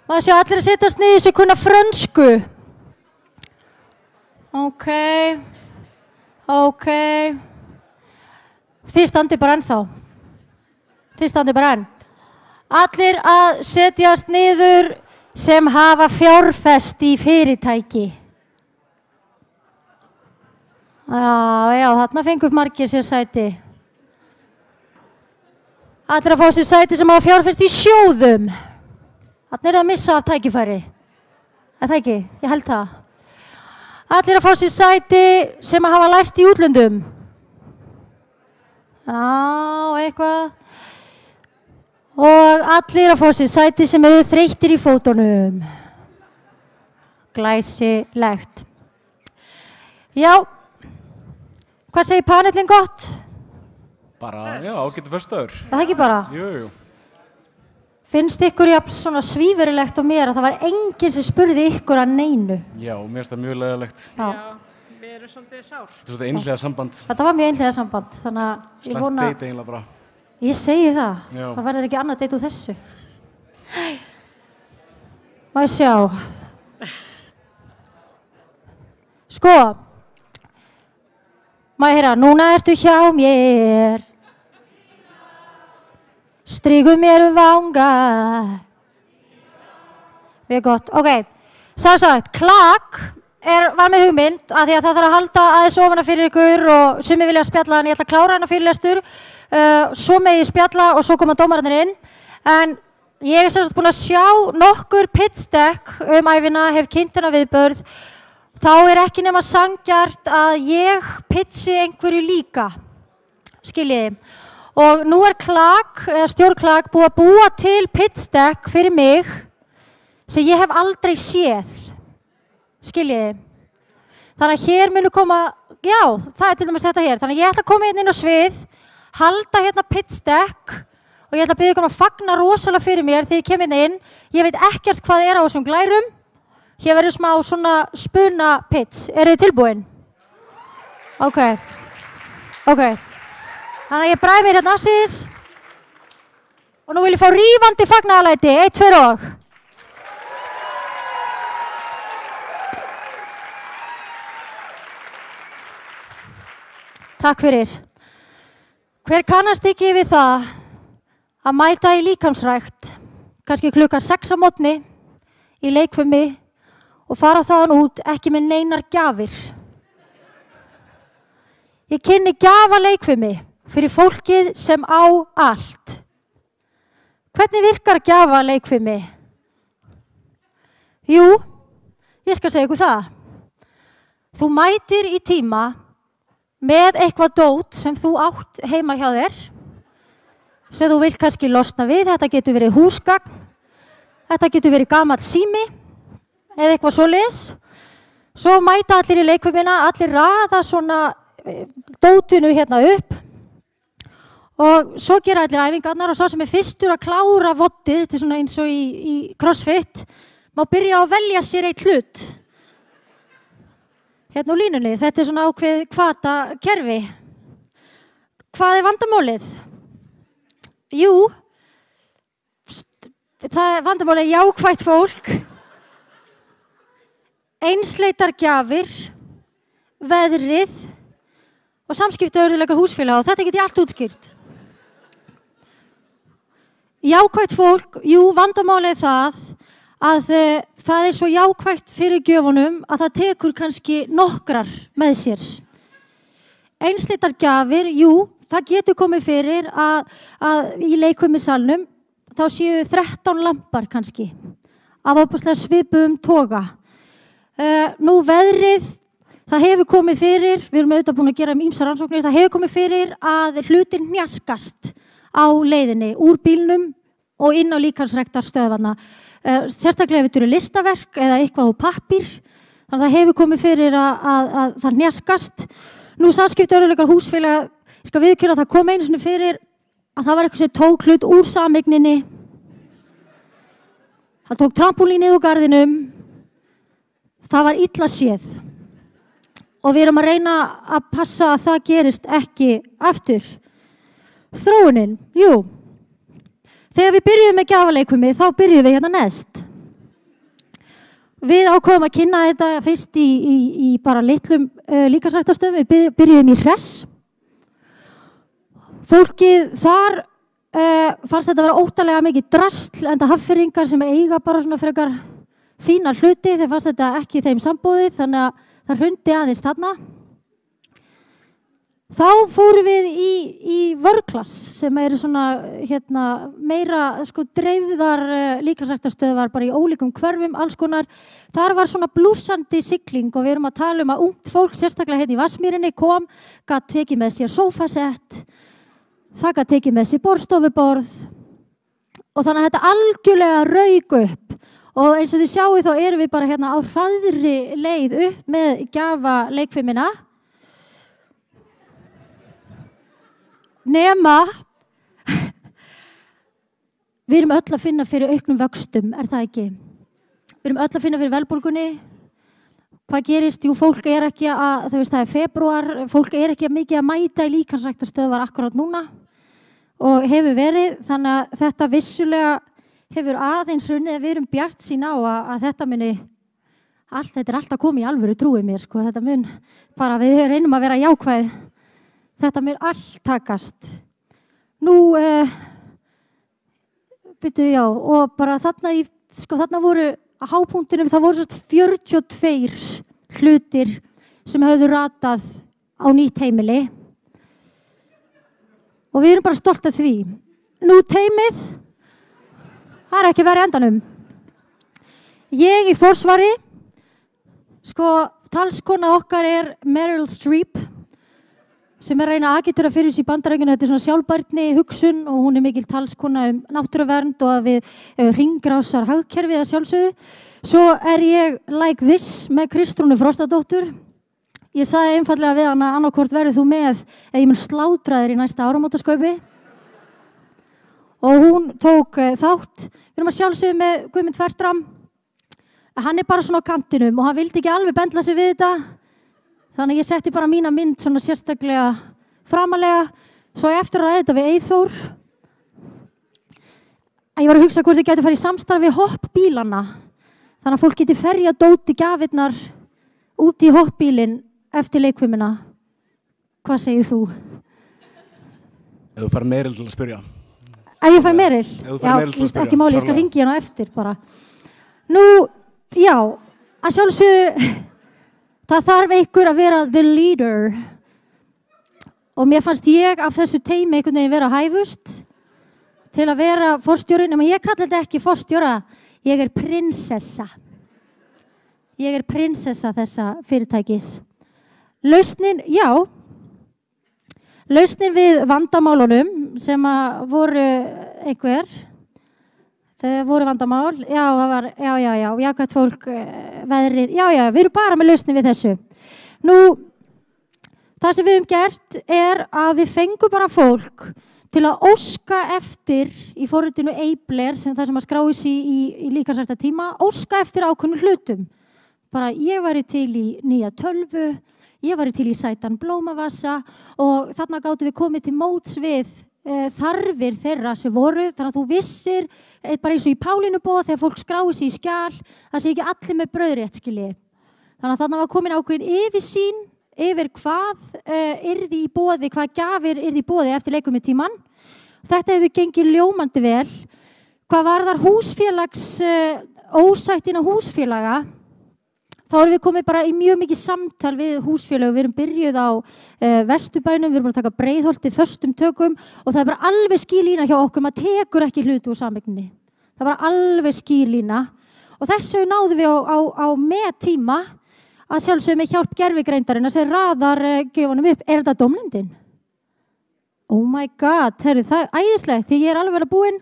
Maður sjá allir að setjast niður sem kunna frönsku. Ok. Þið standi bara ennþá. Þið standi bara enn. Allir að setjast niður sem hafa fjárfest í fyrirtæki. Já, þarna fengur margir sér sæti. Allir að fá sér sæti sem hafa fjárfest í sjóðum. Þarna er það að missa af tækifæri. Er það ekki? Ég held það. Allir að fá sér sæti sem að hafa lært í útlöndum. Já, eitthvað. Og allir að fá sér sæti sem eru þreyttir í fótunum. Glæsilegt. Já, hvað segir panelinn gott? Bara, já, ágættu föstudagur. Það ekki bara? Jú. Finnst ykkur jafn svona svíverilegt og mér að það var enginn sem spurði ykkur að neinu? Já, mér finnst það mjög leiðilegt. Já, við erum svolítið sár. Þetta er svolítið einhliða samband. Þetta var mjög einhliða samband, þannig að ég Slæmt vona... date eiginlega bara. Ég segi það. Já. Það verður ekki annað date úr þessu. Má ég sjá. Sko, má ég heyra, núna ertu hjá mér. Strýgu mér vanga. Mjög gott. Ok, sagt, Klak var með hugmynd að því að það þarf að halda aðeins ofana fyrir ykkur og sumir vilja spjalla en ég ætla að klára hana fyrirlestur. Svo með ég spjalla og svo koma dómararnir inn. En ég er semst búin að sjá nokkur pitch deck ævina, hef kynnt hana viðburð. Þá er ekki nema sanngjarnt að ég pitchi einhverju líka. Skiljiði. Og nú er stjórn Klak búið að búa til pitch deck fyrir mig sem ég hef aldrei séð. Skiljiði. Þannig að hér munu koma, já, það er til dæmis þetta hér. Þannig að ég ætla að koma inn á svið, halda hérna pitch deck og ég ætla að biðja ykkur að fagna rosalega fyrir mér þegar ég kem inn. Ég veit ekkert hvað er á þessum glærum. Hér verður smá svona spuna pitch. Eru þið tilbúin? Ok. Þannig að ég bræði mér hérna afsíðis og nú vil ég fá rífandi fagnaðarlæti. 1, 2 og. Takk fyrir. Hver kannast ekki við það að mæta í líkamsrækt, kannski klukkan 6 á morgni í leikfimi og fara þaðan út ekki með neinar gjafir? Ég kynni gjafaleikfimi fyrir fólkið sem á allt. Hvernig virkar gjafaleikfimi? Jú, ég skal segja ykkur það. Þú mætir í tíma með eitthvað dót sem þú átt heima hjá þér, sem þú vilt kannski losna við. Þetta getur verið húsgagn, þetta getur verið gamall sími eða eitthvað svoleiðis. Svo mæta allir í leikfimina, allir raða svona dótinu hérna upp og svo gera allir æfingarnar og svo sem er fyrstur að klára voddið, þetta er svona eins og í crossfit, má byrja að velja sér eitt hlut. Hérna á línunni, þetta er svona ákveð hvata kerfi. Hvað er vandamálið? Jú, vandamálið er jákvætt fólk, einsleitar gjafir, veðrið og samskiptaörðugleikar húsfélaga og þetta get ég allt útskýrt. Jákvætt fólk, jú, vandamálið er það að það er svo jákvætt fyrir gjöfunum að það tekur kannski nokkrar með sér. Einsleitar gjafir, jú, það getur komið fyrir að í leikfimisalnum þá séu 13 lampar kannski af ofboðslega svipuðum toga. Nú veðrið, það hefur komið fyrir, við erum auðvitað búin að gera ýmsar rannsóknir, það hefur komið fyrir að hlutir hnjaskast á leiðinni úr bílnum og inn á líkamsræktarstöðvarna. Sérstaklega ef þetta eru listaverk eða eitthvað á pappír, þannig að það hefur komið fyrir að það hnjaskast. Nú samskiptaörðugleikar húsfélaga, ég skal viðurkenna að það kom einu sinni fyrir að það var eitthvað sem tók hlut úr sameigninni. Það tók trampólínið úr garðinum. Það var illa séð. Og við erum að reyna að passa að það gerist ekki aftur. Þróunin, jú. Þegar við byrjuðum með gjafaleikfimi, þá byrjuðum við hérna neðst. Við ákváðum að kynna þetta fyrst í bara litlum líkamsræktarstöðum. Við byrjuðum í Hress. Fólkið þar fannst þetta að vera óttalega mikið drasl, enda Hafnfirðingar sem eiga bara svona frekar fína hluti, þeir fannst þetta ekki þeim sambóðið, þannig að það hrundi aðeins þarna. Þá fórum við í vörklass sem eru svona meira dreifðar líkamsræktarstöðvar bara í ólíkum hverfum, alls konar. Þar var svona blússandi sigling og við erum að tala um að ungt fólk, sérstaklega hérna í Vatnsmýrinni, kom, gat tekið með sér sófasett, það gat tekið með sér borðstofuborð og þannig að þetta algjörlega rauk upp. Og eins og þið sjáu þá erum við bara hérna á hraðri leið upp með gjafaleikfimina. Nema, við erum öll að finna fyrir auknum vöxtum, er það ekki? Við erum öll að finna fyrir verðbólgunni. Hvað gerist? Jú, fólk er ekki að, það er febrúar, fólk er ekki mikið að mæta í líkamsræktarstöðvar akkurat núna og hefur verið, þannig að þetta vissulega hefur aðeins runnið að við erum bjartsýn á að þetta muni, þetta er alltaf komið í alvöru, trúið mér, sko, þetta mun, bara við reynum að vera jákvæð, þetta mun allt takast. Nú, byrju, já, og bara þarna voru, á hápunktinu, það voru 42 hlutir sem höfðu ratað á nýtt heimili og við erum bara stolt af því. Nú teymið, það er ekki verið endanum. Ég í forsvari, talskona okkar er Meryl Streep, sem er að reyna að agitera fyrir sig í Bandaríkjunum. Þetta er svona sjálfbærni hugsun og hún er mikil talskona náttúruvernd og að við hringrásar hagkerfið að sjálfsögðu. Svo er ég like this með Kristrúnu Frostadóttur. Ég sagði einfallega við hana, annarkvort verður þú með eða ég mun slátra þér í næsta áramótaskaupi. Og hún tók þátt. Við erum að sjálfsögðu með Guðmund Fertram. Hann er bara svona á kantinum og hann vildi ekki alveg bendla sig við þetta. Þannig ég setti bara mína mynd svona sérstaklega framalega. Svo eftir að ræða þetta við Eyþór. Ég var að hugsa hvort þið gætu farið í samstarf við hoppbílana. Þannig að fólk geti ferja dóti gjafirnar út í hoppbílinn eftir leikfimina. Hvað segir þú? Ef þú fær Meryl til að spyrja. Ef ég fær Meryl? Já, ekki máli, ég skal ringi hérna eftir bara. Nú, já, að sjálfsögðu, það þarf einhver að vera the leader. Og mér fannst ég af þessu teymi einhvern veginn vera hæfust til að vera forstjórinn, en ég kalla þetta ekki forstjóra, ég er prinsessa. Ég er prinsessa þessa fyrirtækis. Lausnin, já, lausnin við vandamálunum sem voru einhver, þau voru vandamál, já, það var, já, jákvæmt fólk, veðrið, já, við erum bara með lausnin við þessu. Nú, það sem við höfum gert er að við fengum bara fólk til að óska eftir í forritinu Eibler, sem það sem að skráis í líkamsrækta tíma, óska eftir ákveðnum hlutum. Bara ég væri til í nýja tölvu, Ég var til í sætan blómavassa og þarna gátum við komið til móts við þarfir þeirra sem voru, þannig að þú vissir, bara eins og í Pálinubóð þegar fólk skráir sig í skjal, það sé ekki allir með brauðrétt, skiljið. Þannig að þarna var komin ákveðin yfirsýn yfir hvað yrði í boði, hvað gjafir yrði í boði eftir leikumitíman. Þetta hefur gengið ljómandi vel. Hvað varðar húsfélags, ósættina húsfélaga, þá erum við komið bara í mjög mikið samtal við húsfélög. Við erum byrjuð á Vesturbænum, við erum að taka Breiðholti föstum tökum og það er bara alveg skýrlína hjá okkur, maður tekur ekki hluti úr sameigninni. Það er bara alveg skýrlína og þessu náðum við á með tíma að sjálfsögum með hjálp gervigreindarinn sem raðar gjöfunum upp. Er þetta dómnefndin? Oh my god, herru, það er æðislegt því ég er alveg verið búinn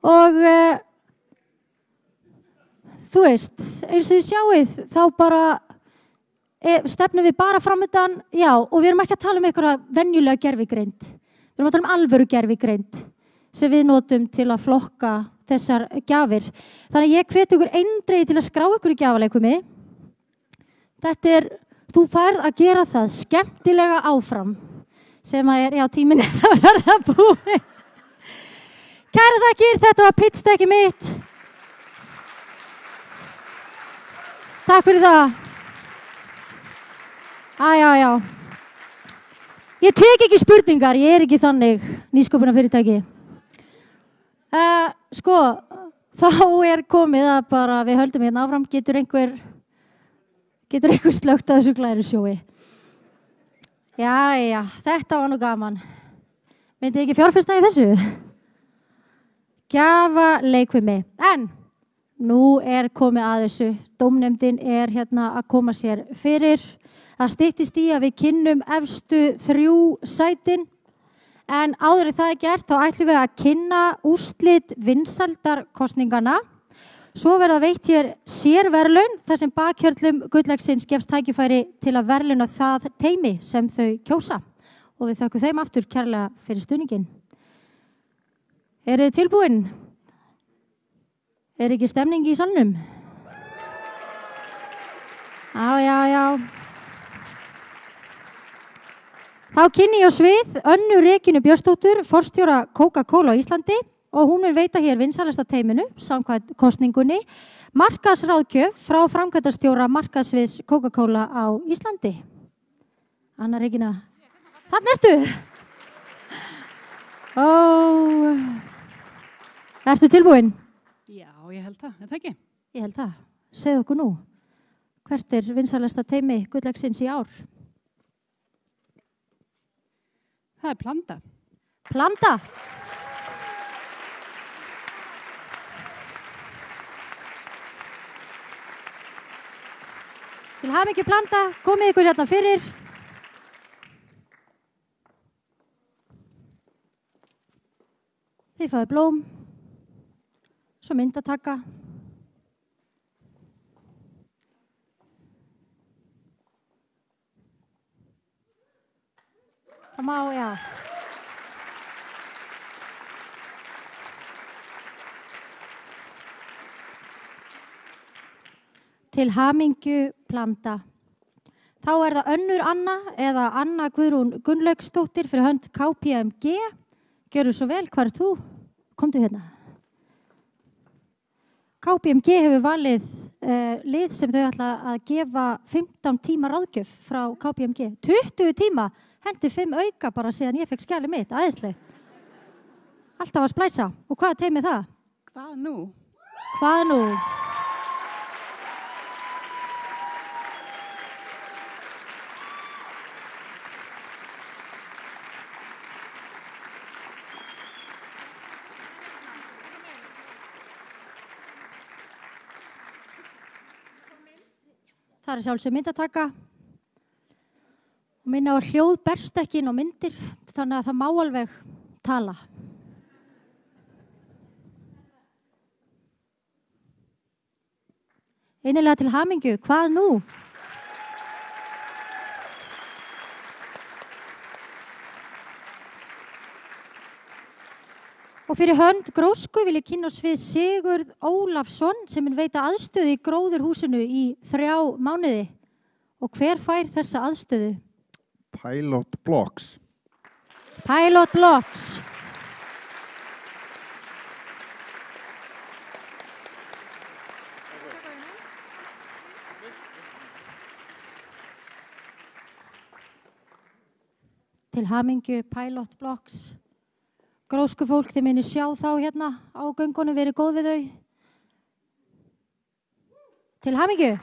og þú veist, eins og þið sjáið, þá bara stefnum við bara framöndan, já, og við erum ekki að tala um einhverja venjulega gervigreind. Við erum að tala um alvöru gervigreind sem við notum til að flokka þessar gjafir. Þannig að ég hvet ykkur eindregið til að skrá ykkur í gjafaleikumi. Þetta er, þú færð að gera það skemmtilega áfram, sem að já, tíminn að verða búið. Kæra þakkir, þetta var pitstæki mitt. Takk fyrir það. Já. Ég tek ekki spurningar, ég er ekki þannig nýsköpunarfyrirtæki. Sko, þá er komið að bara við höldum hérna áfram, getur einhver slögt að þessu glærusjói. Já, þetta var nú gaman. Myndi ekki fjárfesta í þessu? Gjafaleikfimi. En nú er komið að þessu. Dómnefndin er hérna að koma sér fyrir. Það styttist í að við kynnum efstu 3 sætin. En áður en það er gert, þá ætlum við að kynna úrslit vinsældarkosningana. Svo verða veitt hér sérverðlaun þar sem bakhjörlum Gullleggsins gefst tækifæri til að verðlauna það teymi sem þau kjósa. Og við þökkum þeim aftur kærlega fyrir stuðninginn. Eru þið tilbúin? Er ekki stemning í salnum? Já. Þá kynni ég á svið Önnu Regínu Björnsdóttur, forstjóra Coca-Cola á Íslandi og hún vil veita hér vinsælasta teyminu, samkvæmt kosningunni, markaðsráðgjöf frá framkvæmdastjóra markaðsviðs Coca-Cola á Íslandi. Anna Regína, þarna ertu? Ertu tilbúin? Já, ég held það, er það ekki? Ég held það. Segð okkur nú, hvert er vinsælasta teymi Gullleggsins í ár? Það er Planta. Planta? Til hamingju Planta, komið ykkur hérna fyrir. Þið fáið blóm, svo myndataka. Það má, já. Til hamingju Planta. Þá er það önnur Anna eða Anna Guðrún Gunnlaugsdóttir fyrir hönd KPMG. Gjörðu svo vel, hvað er þú? Komdu hérna. KPMG hefur valið lið sem þau ætla að gefa 15 tíma ráðgjöf frá KPMG. 20 tíma, hendi 5 auka bara síðan ég fekk skjali mitt, æðislegt. Alltaf að splæsa. Og hvað er teymið það? Hvað nú? Hvað nú? Það er sjálfsög myndataka og minna á hljóð berst ekki inn á myndir þannig að það má alveg tala. Einilega til hamingju, hvað nú? Og fyrir hönd Grósku vil ég kynna oss við Sigurð Ólafsson sem mun veita aðstöðu í gróðurhúsinu í 3 mánuði. Og hver fær þessa aðstöðu? Pilot Blocks. Pilot Blocks. Til hamingju Pilot Blocks. Grósku fólk, þið minni sjá þá hérna á göngunum, verið góð við þau. Til hamingju.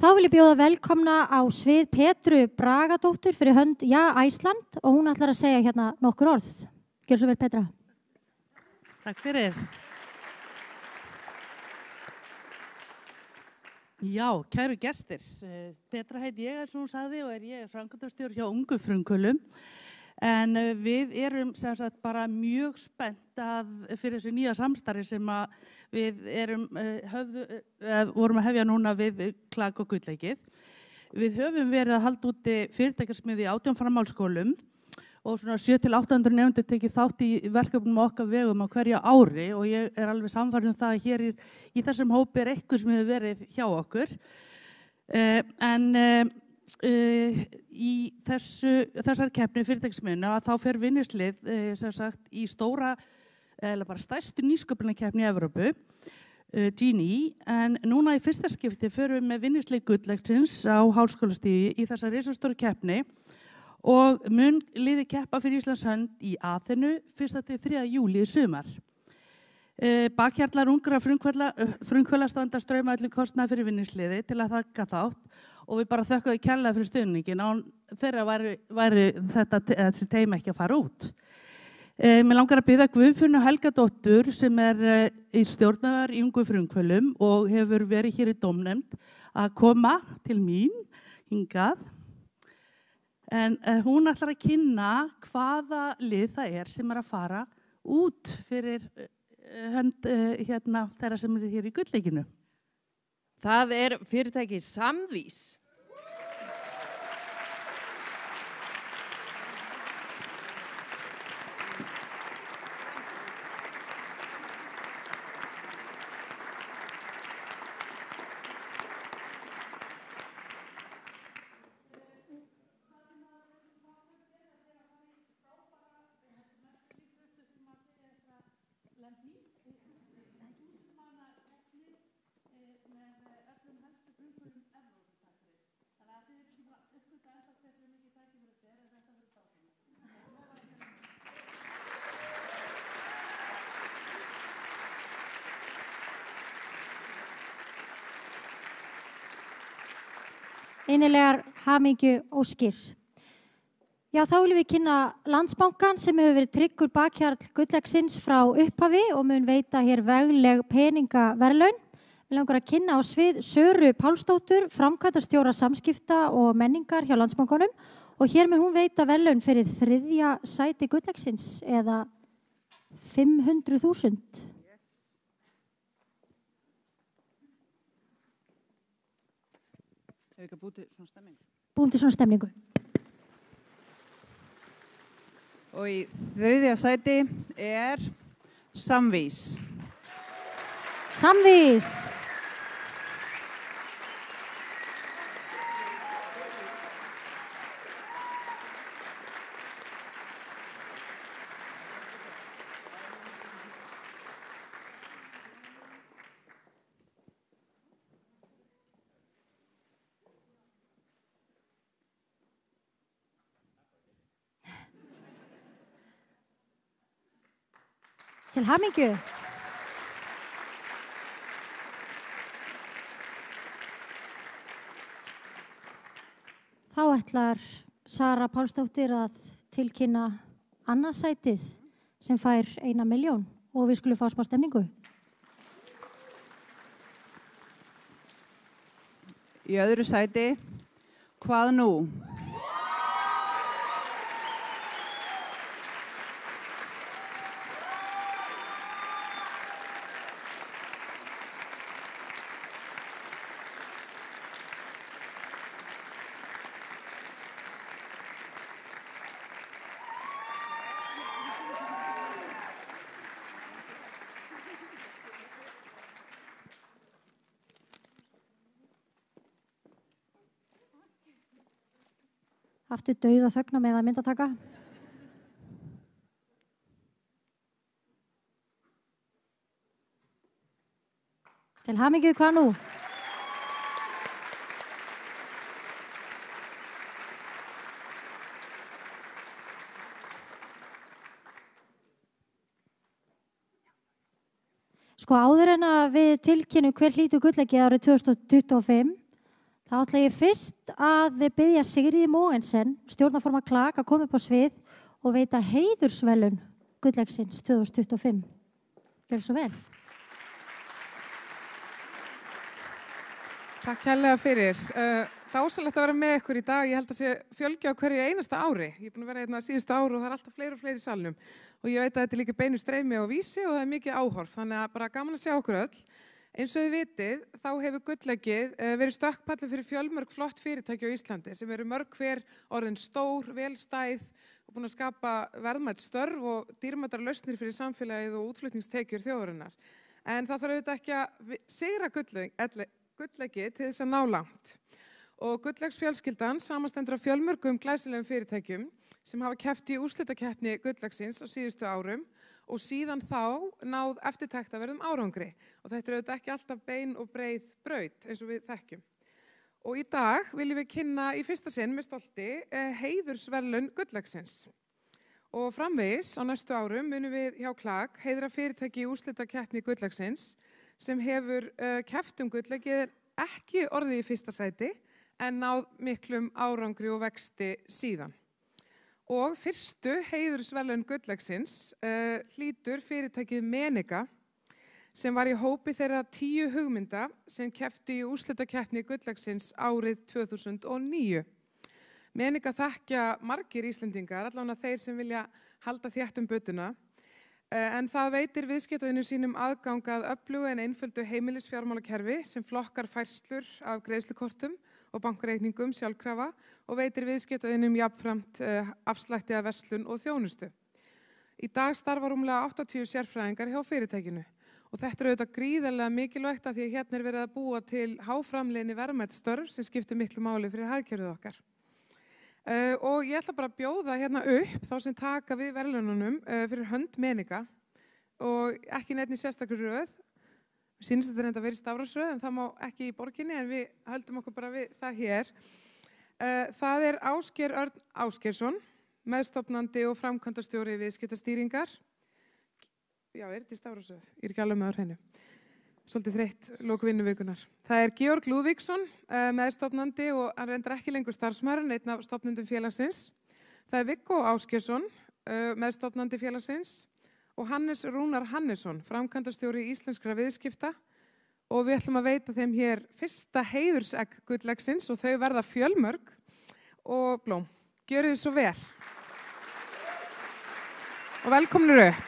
Þá vil ég bjóða velkomna á svið Petru Bragadóttur fyrir hönd Æsland og hún ætlar að segja hérna nokkur orð. Gjör svo vel, Petra. Takk fyrir. Já, kæru gestir. Petra heiti ég, eins og hún sagði, og ég framkvæmdastjóri hjá Ungu frumkvöðlum. En við erum sem sagt bara mjög spennt fyrir þessu nýja samstarfi sem við vorum að hefja núna við Klak og Gullleikið. Við höfum verið að halda úti fyrirtækjasmiði í 18 framhaldsskólum og svona 700-800 nemendur tekið þátt í verkefnum okkar vegum á hverja ári og ég alveg samfærð það að hér í þessum hópi eitthvað sem hefur verið hjá okkur. Í þessar keppni fyrirtækismiðuna þá fer vinnislið sem sagt í stóra eða bara stærstu nýsköpunarkeppni í Evrópu, Genie, en núna í fyrsta skipti förum við með vinnislið Gullleiksins á háskólastigi í þessa risastóru keppni og mun liði keppa fyrir Íslands hönd í Aþenu 1. til 3. júlí í sumar. Bakhjarlar ungra frumkvöðla standa strauma öllu kostnað fyrir vinnisliði til að þakka þátt og við bara þökkum kærlega fyrir stuðningin og þeirra væri þessi teimi ekki að fara út. Mér langar að biðja Guðfinnu Helgadóttur sem í stjórnar í Ungu frumkvöðlum og hefur verið hér í dómnefnd að koma til mín hingað. En hún ætlar að kynna hvaða lið það sem að fara út fyrir hönd þeirra sem hér í Gullleikinu. Það fyrirtækið Samvís. Innilegar hamingju óskir. Já, þá viljum við kynna Landsbankann sem hefur verið tryggur bakhjarl Gullleiksins frá upphafi og mun veita hér vegleg peningaverðlaun. Við langar að kynna á svið Söru Pálsdóttur, framkvæmdastjóra samskipta og menningar hjá Landsbankanum og hér mun hún veita verðlaun fyrir 3. sæti Gullleiksins eða 500.000. Hefur ekki búið til svona stemmingu? Búið til svona stemningu. Og í 3. sæti Samvís. Samvís. Til hamingju. Þá ætlar Sara Pálsdóttir að tilkynna annað sætið sem fær 1 milljón og við skulum fá smá stemningu. Í öðru sæti, Hvað nú? Aftur dauða þögn á meðan myndataka. Til hamingju, hvað nú? Sko áður en að við tilkynnum hver hlýtur gulleggið árið 2025, þá ætla ég fyrst að biðja Sigríði Mogensen, stjórnarformann KLAK, að koma upp á svið og veita heiðursverðlaun gulleggsins 2025. Gjörðu svo vel. Takk kærlega fyrir. Dásalegt að vera með ykkur í dag. Ég held að sé fjölgi á hverju einasta ári. Ég er búin að vera hérna síðustu ári og það er alltaf fleiri og fleiri í salnum. Og ég veit að þetta er líka beinu streymi á Vísi og það er mikið áhorf. Þannig að bara gaman að sjá okkur öll. Eins og þið vitið, þá hefur gulleggið verið stökkpallur fyrir fjölmörg flott fyrirtæki á Íslandi sem eru mörg hver orðin stór, vel stæð og búin að skapa verðmætt störf og dýrmætar lausnir fyrir samfélagið og útflutningstekjur þjóðarinnar. En það þarf auðvitað ekki að sigra gulleggið til þess að ná langt. Og gulleggsfjölskyldan samanstendur af fjölmörgum glæsilegum fyrirtækjum sem hafa keppt í úrslitakeppni gulleggsins á síðustu árum og síðan þá náð eftirtektarverðum árangri. Og þetta er auðvitað ekki alltaf bein og breið braut eins og við þekkjum. Og í dag viljum við kynna í fyrsta sinn með stolti heiðursverðlaun gulleggsins. Og framvegis á næstu árum munum við hjá KLAK heiðra fyrirtæki í úrslitakeppni gulleggsins sem hefur keppt gulleggið ekki orðið í fyrsta sæti en náð miklum árangri og vexti síðan. Og fyrstu heiðursverðlaun gulleggsins hlýtur fyrirtækið Menika sem var í hópi þeirra 10 hugmynda sem kepptu í úrslitakeppni gulleggsins árið 2009. Menika þekkja margir Íslendingar, allavega þeir sem vilja halda þétt budduna. En það veitir viðskiptavinum sínum aðgang að öflugu en einföldu heimilisfjármálakerfi sem flokkar færslur af greiðslukortum og bankreikningum sjálfkrafa og veitir viðskiptavinum jafnframt afslætti af verslun og þjónustu. Í dag starfa rúmlega 80 sérfræðingar hjá fyrirtækinu og þetta er auðvitað gríðarlega mikilvægt af því að hérna er verið að búa til háframleiðni verðmætt störf sem skiptir miklu máli fyrir hagkerfið okkar. Og ég ætla bara að bjóða hérna upp þá sem taka við verðlaununum fyrir hönd Menika og ekki neitt í sérstakri röð. Við sýnist þetta reynda að vera í stafrófsröð en það má ekki í borginni en við höldum okkur bara við það hér. Það er Ásgeir Örn Ásgeirsson, meðstofnandi og framkvæmdastjóri viðskiptastýringar. Já, er þetta í stafrófsröð? Ég er ekki alveg með á hreinu. Svolítið þreytt, loku vinnuvikunar. Það er Georg Lúðvíksson, meðstofnandi og hann reyndar ekki lengur starfsmaður en einn af stofnendum félagsins. Það er Viggo Ásgeirsson, meðstofnandi félagsins og Hannes Rúnar Hannesson, framkvæmdastjóri íslenskra viðskipta og við ætlum að veita þeim hér fyrsta heiðursegg gulleggsins og þau verða fjölmörg og blóm. Gjörið þið svo vel. Og velkomnir upp.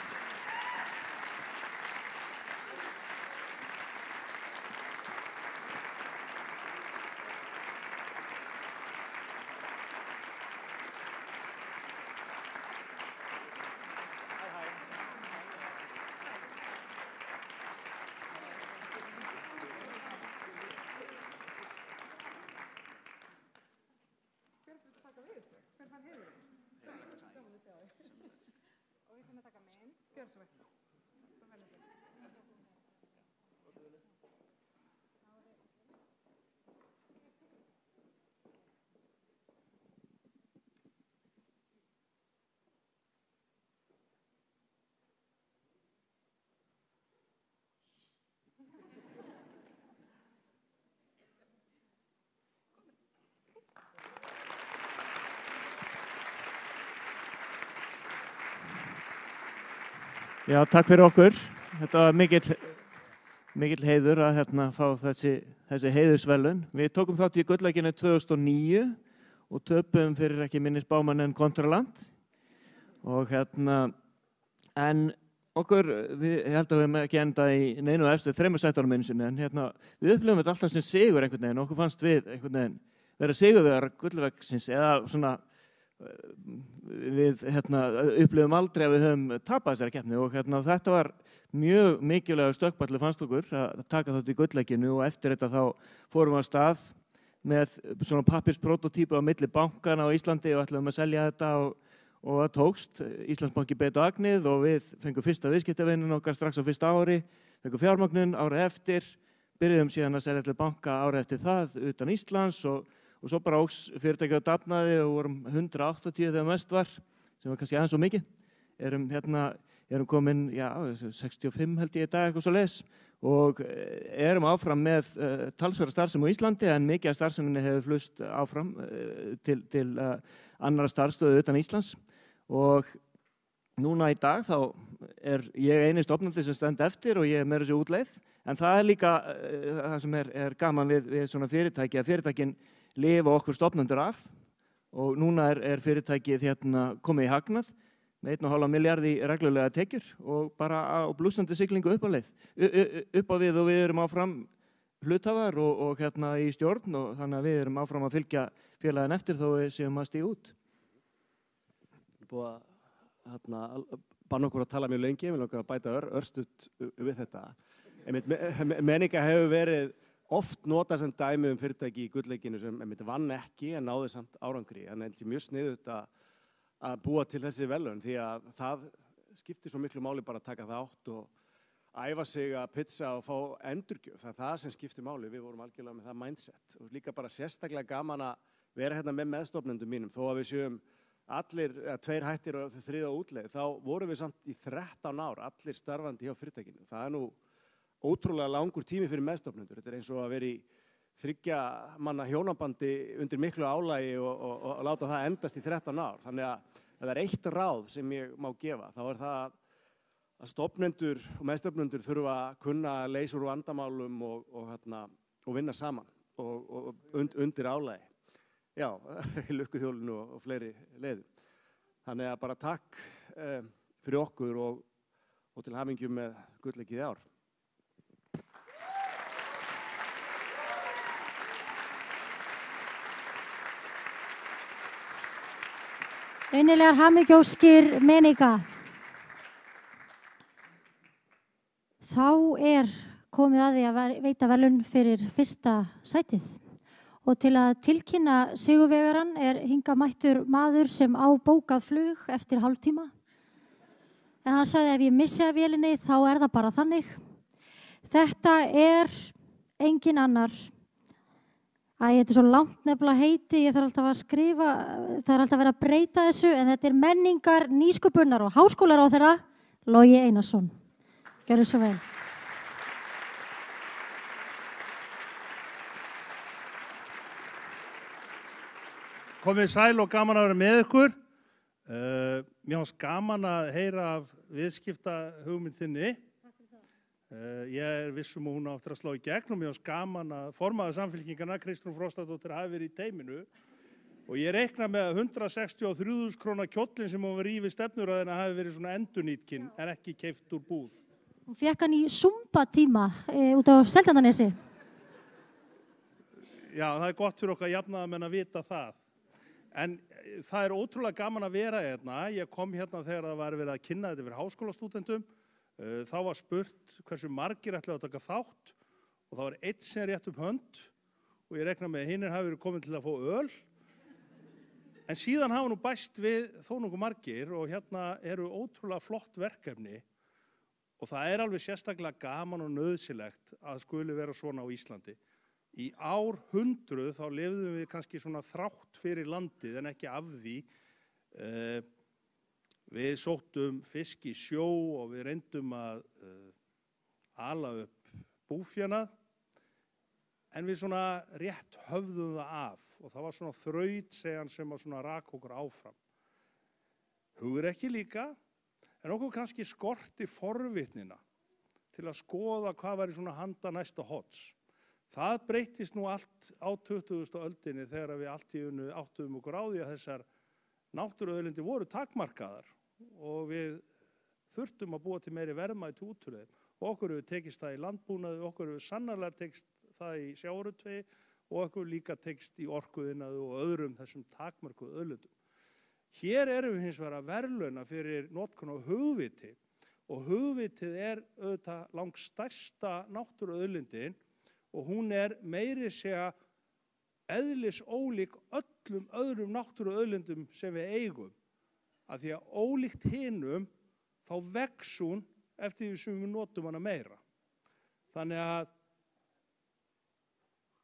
Já, takk fyrir okkur. Þetta var mikill heiður að fá þessi heiðursverðlaun. Við tókum þátt í gullegginu 2009 og töpum fyrir ekki minni spámann en Kontraland. Og en okkur, ég held að við hefum ekki enda í neinu eftir 3 sætunum einu sinni, en við upplifum þetta alltaf sem sigur einhvern veginn. Okkur fannst við einhvern veginn vera sigurvegarar gullveggsins eða svona við upplifum aldrei að við höfum tapað þessari keppni og þetta var mjög mikilvægur stökkpallur fannst okkur að taka þátt í gulllegginu og eftir þetta þá fórum við af stað með svona pappirsprototípu á milli bankana á Íslandi og ætluðum að selja þetta og það tókst. Íslandsbanki beit á agnið og við fengum fyrsta viðskiptavinnin okkar strax á fyrsta ári, fengum fjármögnun árið eftir, byrjuðum síðan að selja til banka árið eftir það utan Íslands og svo bara óks fyrirtækið á dafnaði og vorum 180 þegar mest var, sem var kannski aðeins svo mikið. Erum komin, 65 held ég í dag, eitthvað svo les, og erum áfram með talsverða starfsemi á Íslandi, en mikið af starfseminni hefur flust áfram til annarra starfstöðu utan Íslands. Og núna í dag þá ég eini stofnandi sem stend eftir og ég meira sér útleið, en það líka það sem gaman við svona fyrirtæki, að fyrirtækin lifa okkur stofnendur af, og núna fyrirtækið komið í hagnað, með 1,5 milljarð í reglulega tekjur og bara á blússandi siglingu upp á leið, upp á við, og við erum áfram hluthafar og í stjórn, og þannig að við erum áfram að fylgja félagin eftir þó við séum að stíga út. Búið að banna okkur að tala mjög lengi, við langar að bæta örstutt við þetta. Menninga hefur verið oft notað sem dæmi fyrirtæki í gullleikinu sem vann ekki en náði samt árangri, en það mjög sniðugt að búa til þessi verðlaun, því að það skiptir svo miklu máli bara að taka þátt og æfa sig að pizza og fá endurgjöf. Það það sem skiptir máli, við vorum algjörlega með það mindset. Og líka bara sérstaklega gaman að vera hérna með meðstofnendum mínum, þó að við séum allir, 2 hættir og 3 útleið, þá vorum við samt í 13 ár, allir starfandi hjá fyrirtækinu. Það nú ótrúlega langur tími fyrir meðstofnendur. Þetta eins og að vera í 3 manna hjónabandi undir miklu álagi og láta það endast í 13 ár. Þannig að það eitt ráð sem ég má gefa, þá það að stofnendur og meðstofnendur þurfa að kunna að leysa úr vandamálum og vinna saman og undir álagi. Já, lukkuhjólinu og fleiri leiðum. Þannig að bara takk fyrir okkur og til hamingju með gullleikið í ár. Innilegar hamingjóskir Menninga. Þá komið að því að veita verðlaun fyrir fyrsta sætið. Og til að tilkynna sigurvegarann hingað mættur maður sem á bókað flug eftir hálftíma. En hann sagði ef ég missi af vélinni þá það bara þannig. Þetta engin annar. Þetta svo langt nefnilega heiti, ég þarf alltaf að skrifa, það alltaf verið að breyta þessu, en þetta menningar, nýsköpunar og háskólaráðherra, Logi Einarsson. Gjörðu svo vel. Komið sæl og gaman að vera með ykkur. Mér fannst gaman að heyra af viðskiptahugmynd þinni. Ég vissum að hún á eftir að slá í gegn og mér fannst gaman að formaður Samfylkingarna, Kristrún Frostadóttir, hafi verið í teyminu. Og ég reikna með að 163.000 króna kjóllin sem hún var í við stefnuræðina hafi verið svona endurnýtkinn en ekki keypt úr búð. Hún fékk hann í Zumba-tíma út á Seltjarnarnesi. Já, það gott fyrir okkar jafnaðarmenn að vita það. En það ótrúlega gaman að vera hérna. Ég kom hérna þegar það var verið að kynna þetta fyrir háskólastúdentum. Þá var spurt hversu margir ætlaðu að taka þátt og það var einn sem rétt upp hönd og ég reikna með að hinir hafi verið komin til að fá öl. En síðan hafa nú bæst við þó nokkuð margir og hérna eru ótrúlega flott verkefni og það alveg sérstaklega gaman og nauðsynlegt að skuli vera svona á Íslandi. Í árhundruð þá lifðum við kannski svona þrátt fyrir landið en ekki af því. Við sóttum fisk í sjó og við reyndum að ala upp búfjana en við svona rétt höfðum það af og það var svona þrautseigjan sem að svona rak okkur áfram. Hugrekki líka, en okkur kannski skorti forvitnina til að skoða hvað væri svona handa næsta hots. Það breyttist nú allt á 20. öldinni þegar við allt í einu áttuðum okkur á því að þessar náttúruauðlindir voru takmarkaðar og við þurftum að búa til meiri verðmæti út úr þeim. Og okkur hefur tekist það í landbúnaði, okkur hefur sannarlega tekist það í sjávarútvegi og okkur líka tekist í orkuiðnaði og öðrum þessum takmörkuðu auðlindum. Hér erum við hins vegar að verðlauna fyrir notkun á hugviti og hugvitið auðvitað langstærsta náttúruauðlindin og hún meiri segja eðlisólík öllum öðrum náttúruauðlindum sem við eigum. Af því að ólíkt hinum þá vex hún eftir því sem við notum hana meira. Þannig að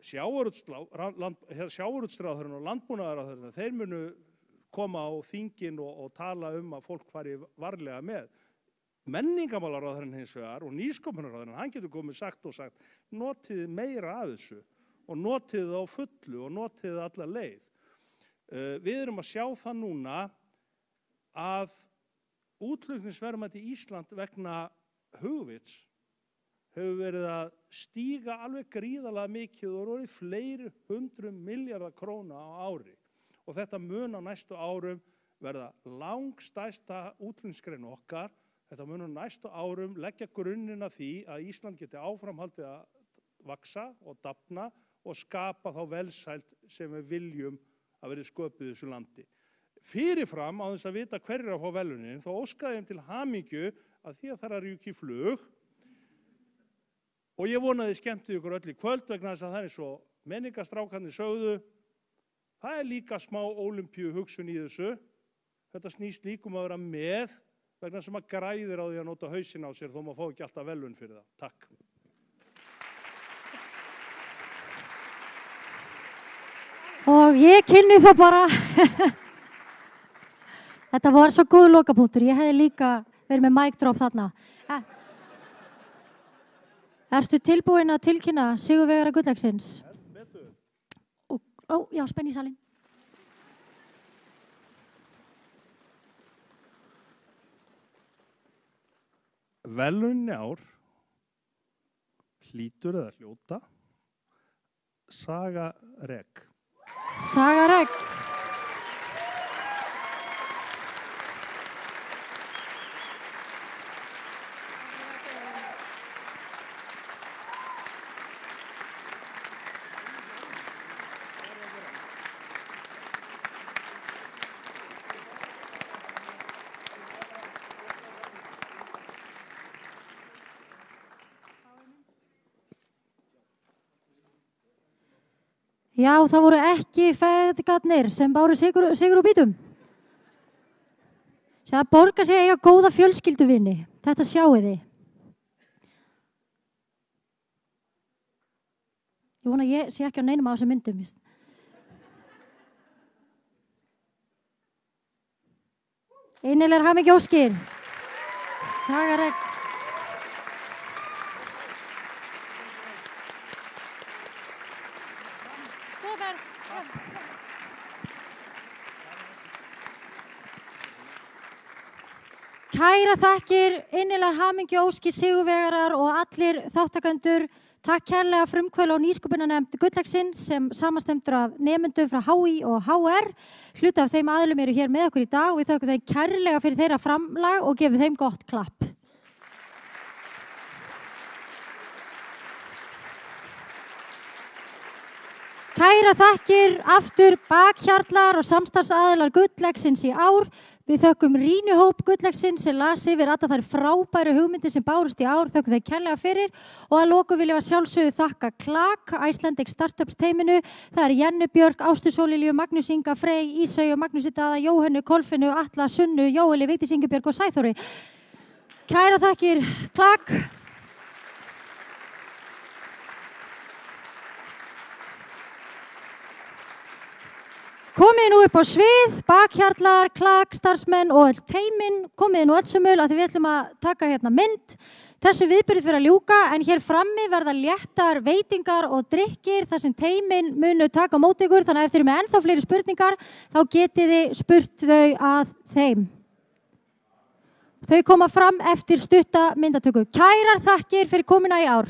sjávarútvegsráðherrann og landbúnaðarráðherrann, þeir munu koma á þingin og tala að fólk fari varlega með. Menningarmálaráðherrann hins vegar og nýsköpunarráðherrann, hann getur komið sagt, notið meira að þessu og notið það á fullu og notið það alla leið. Við erum að sjá það núna að útflutningsverðmæti Ísland vegna hugvits hefur verið að stíga alveg gríðarlega mikið og orðið fleiri 100 milljarða króna á ári. Og þetta mun á næstu árum verða langstærsta útflutningsgrein okkar. Þetta mun á næstu árum leggja grunninn að því að Ísland geti áframhaldið að vaxa og dafna og skapa þá velsæld sem við viljum að verði sköpuð í þessu landi. Fyrirfram, á þess að vita hverjir að fá verðlaunin, þá óskaði þeim til hamingju að því að það er að rjúka í flug. Og ég vonaði skemmtið ykkur öll í kvöld vegna þess að það er svo menningastrákarnir sögðu. Það er líka smá ólympíu hugsun í þessu. Þetta snýst líkum að vera með vegna sem að græðir á því að nota hausinn á sér þó maður fá ekki alltaf verðlaun fyrir það. Takk. Og ég kynni það bara. Þetta var svo góð lokapunktur. Ég hefði líka verið með mic drop þarna. Ertu tilbúin að tilkynna sigurvegara gulldagsins? Já, spenn í salinn. Verðlaunin í ár hlýtur eða hljóta Saga Reg. Saga Reg. Já, það voru ekki feðgarnir sem báru sigur úr bítum. Það borgar sig að eiga góða fjölskylduvini. Þetta sjáið þið. Ég vona að ég sé ekki á neinum á þessum myndum. Innilegar hamingjóskir. Saga Reg. Kæra þakkir, innilegar hamingjóskir, sigurvegarar og allir þáttakendur. Takk kærlega frumkvöðla og nýsköpunarnefnd gulldagsins sem samanstendur af nemendum frá HÍ og HR. Hluti af þeim aðilum eru hér með okkur í dag og við þökkum þeim kærlega fyrir þeirra framlag og gefum þeim gott klapp. Kæra þakkir, aftur bakhjarlar og samstarfsaðilar gulldagsins í ár. Við þökkum rýnuhóp gulldagsins sem las yfir alla þær frábæru hugmyndir sem bárust í ár, þökkum þeim kærlega fyrir og að lokum viljum við sjálfsögðu þakka Klak, Icelandic Startups teiminu. Það er Jennu Björk, Ástu Sólilju, Magnús Inga, Frey, Ísau og Magnúsi Daða, Jóhannu, Kolfinu, Alla, Sunnu, Jóeli, Vigdís Ingibjörg og Sæþóri. Kæra þakkir, Klak. Komið nú upp á svið, bakhjarlar, Klak, starfsmenn og öll teimin. Komið nú öll sömul að við ætlum að taka hérna mynd. Þessu viðburði fyrir að ljúka en hér frammi verða léttar veitingar og drykkir þar sem teimin munu taka á móti ykkur. Þannig að ef þið eru með ennþá fleiri spurningar þá getið þið spurt þau að þeim. Þau koma fram eftir stutta myndatöku. Kærar þakkir fyrir komuna í ár.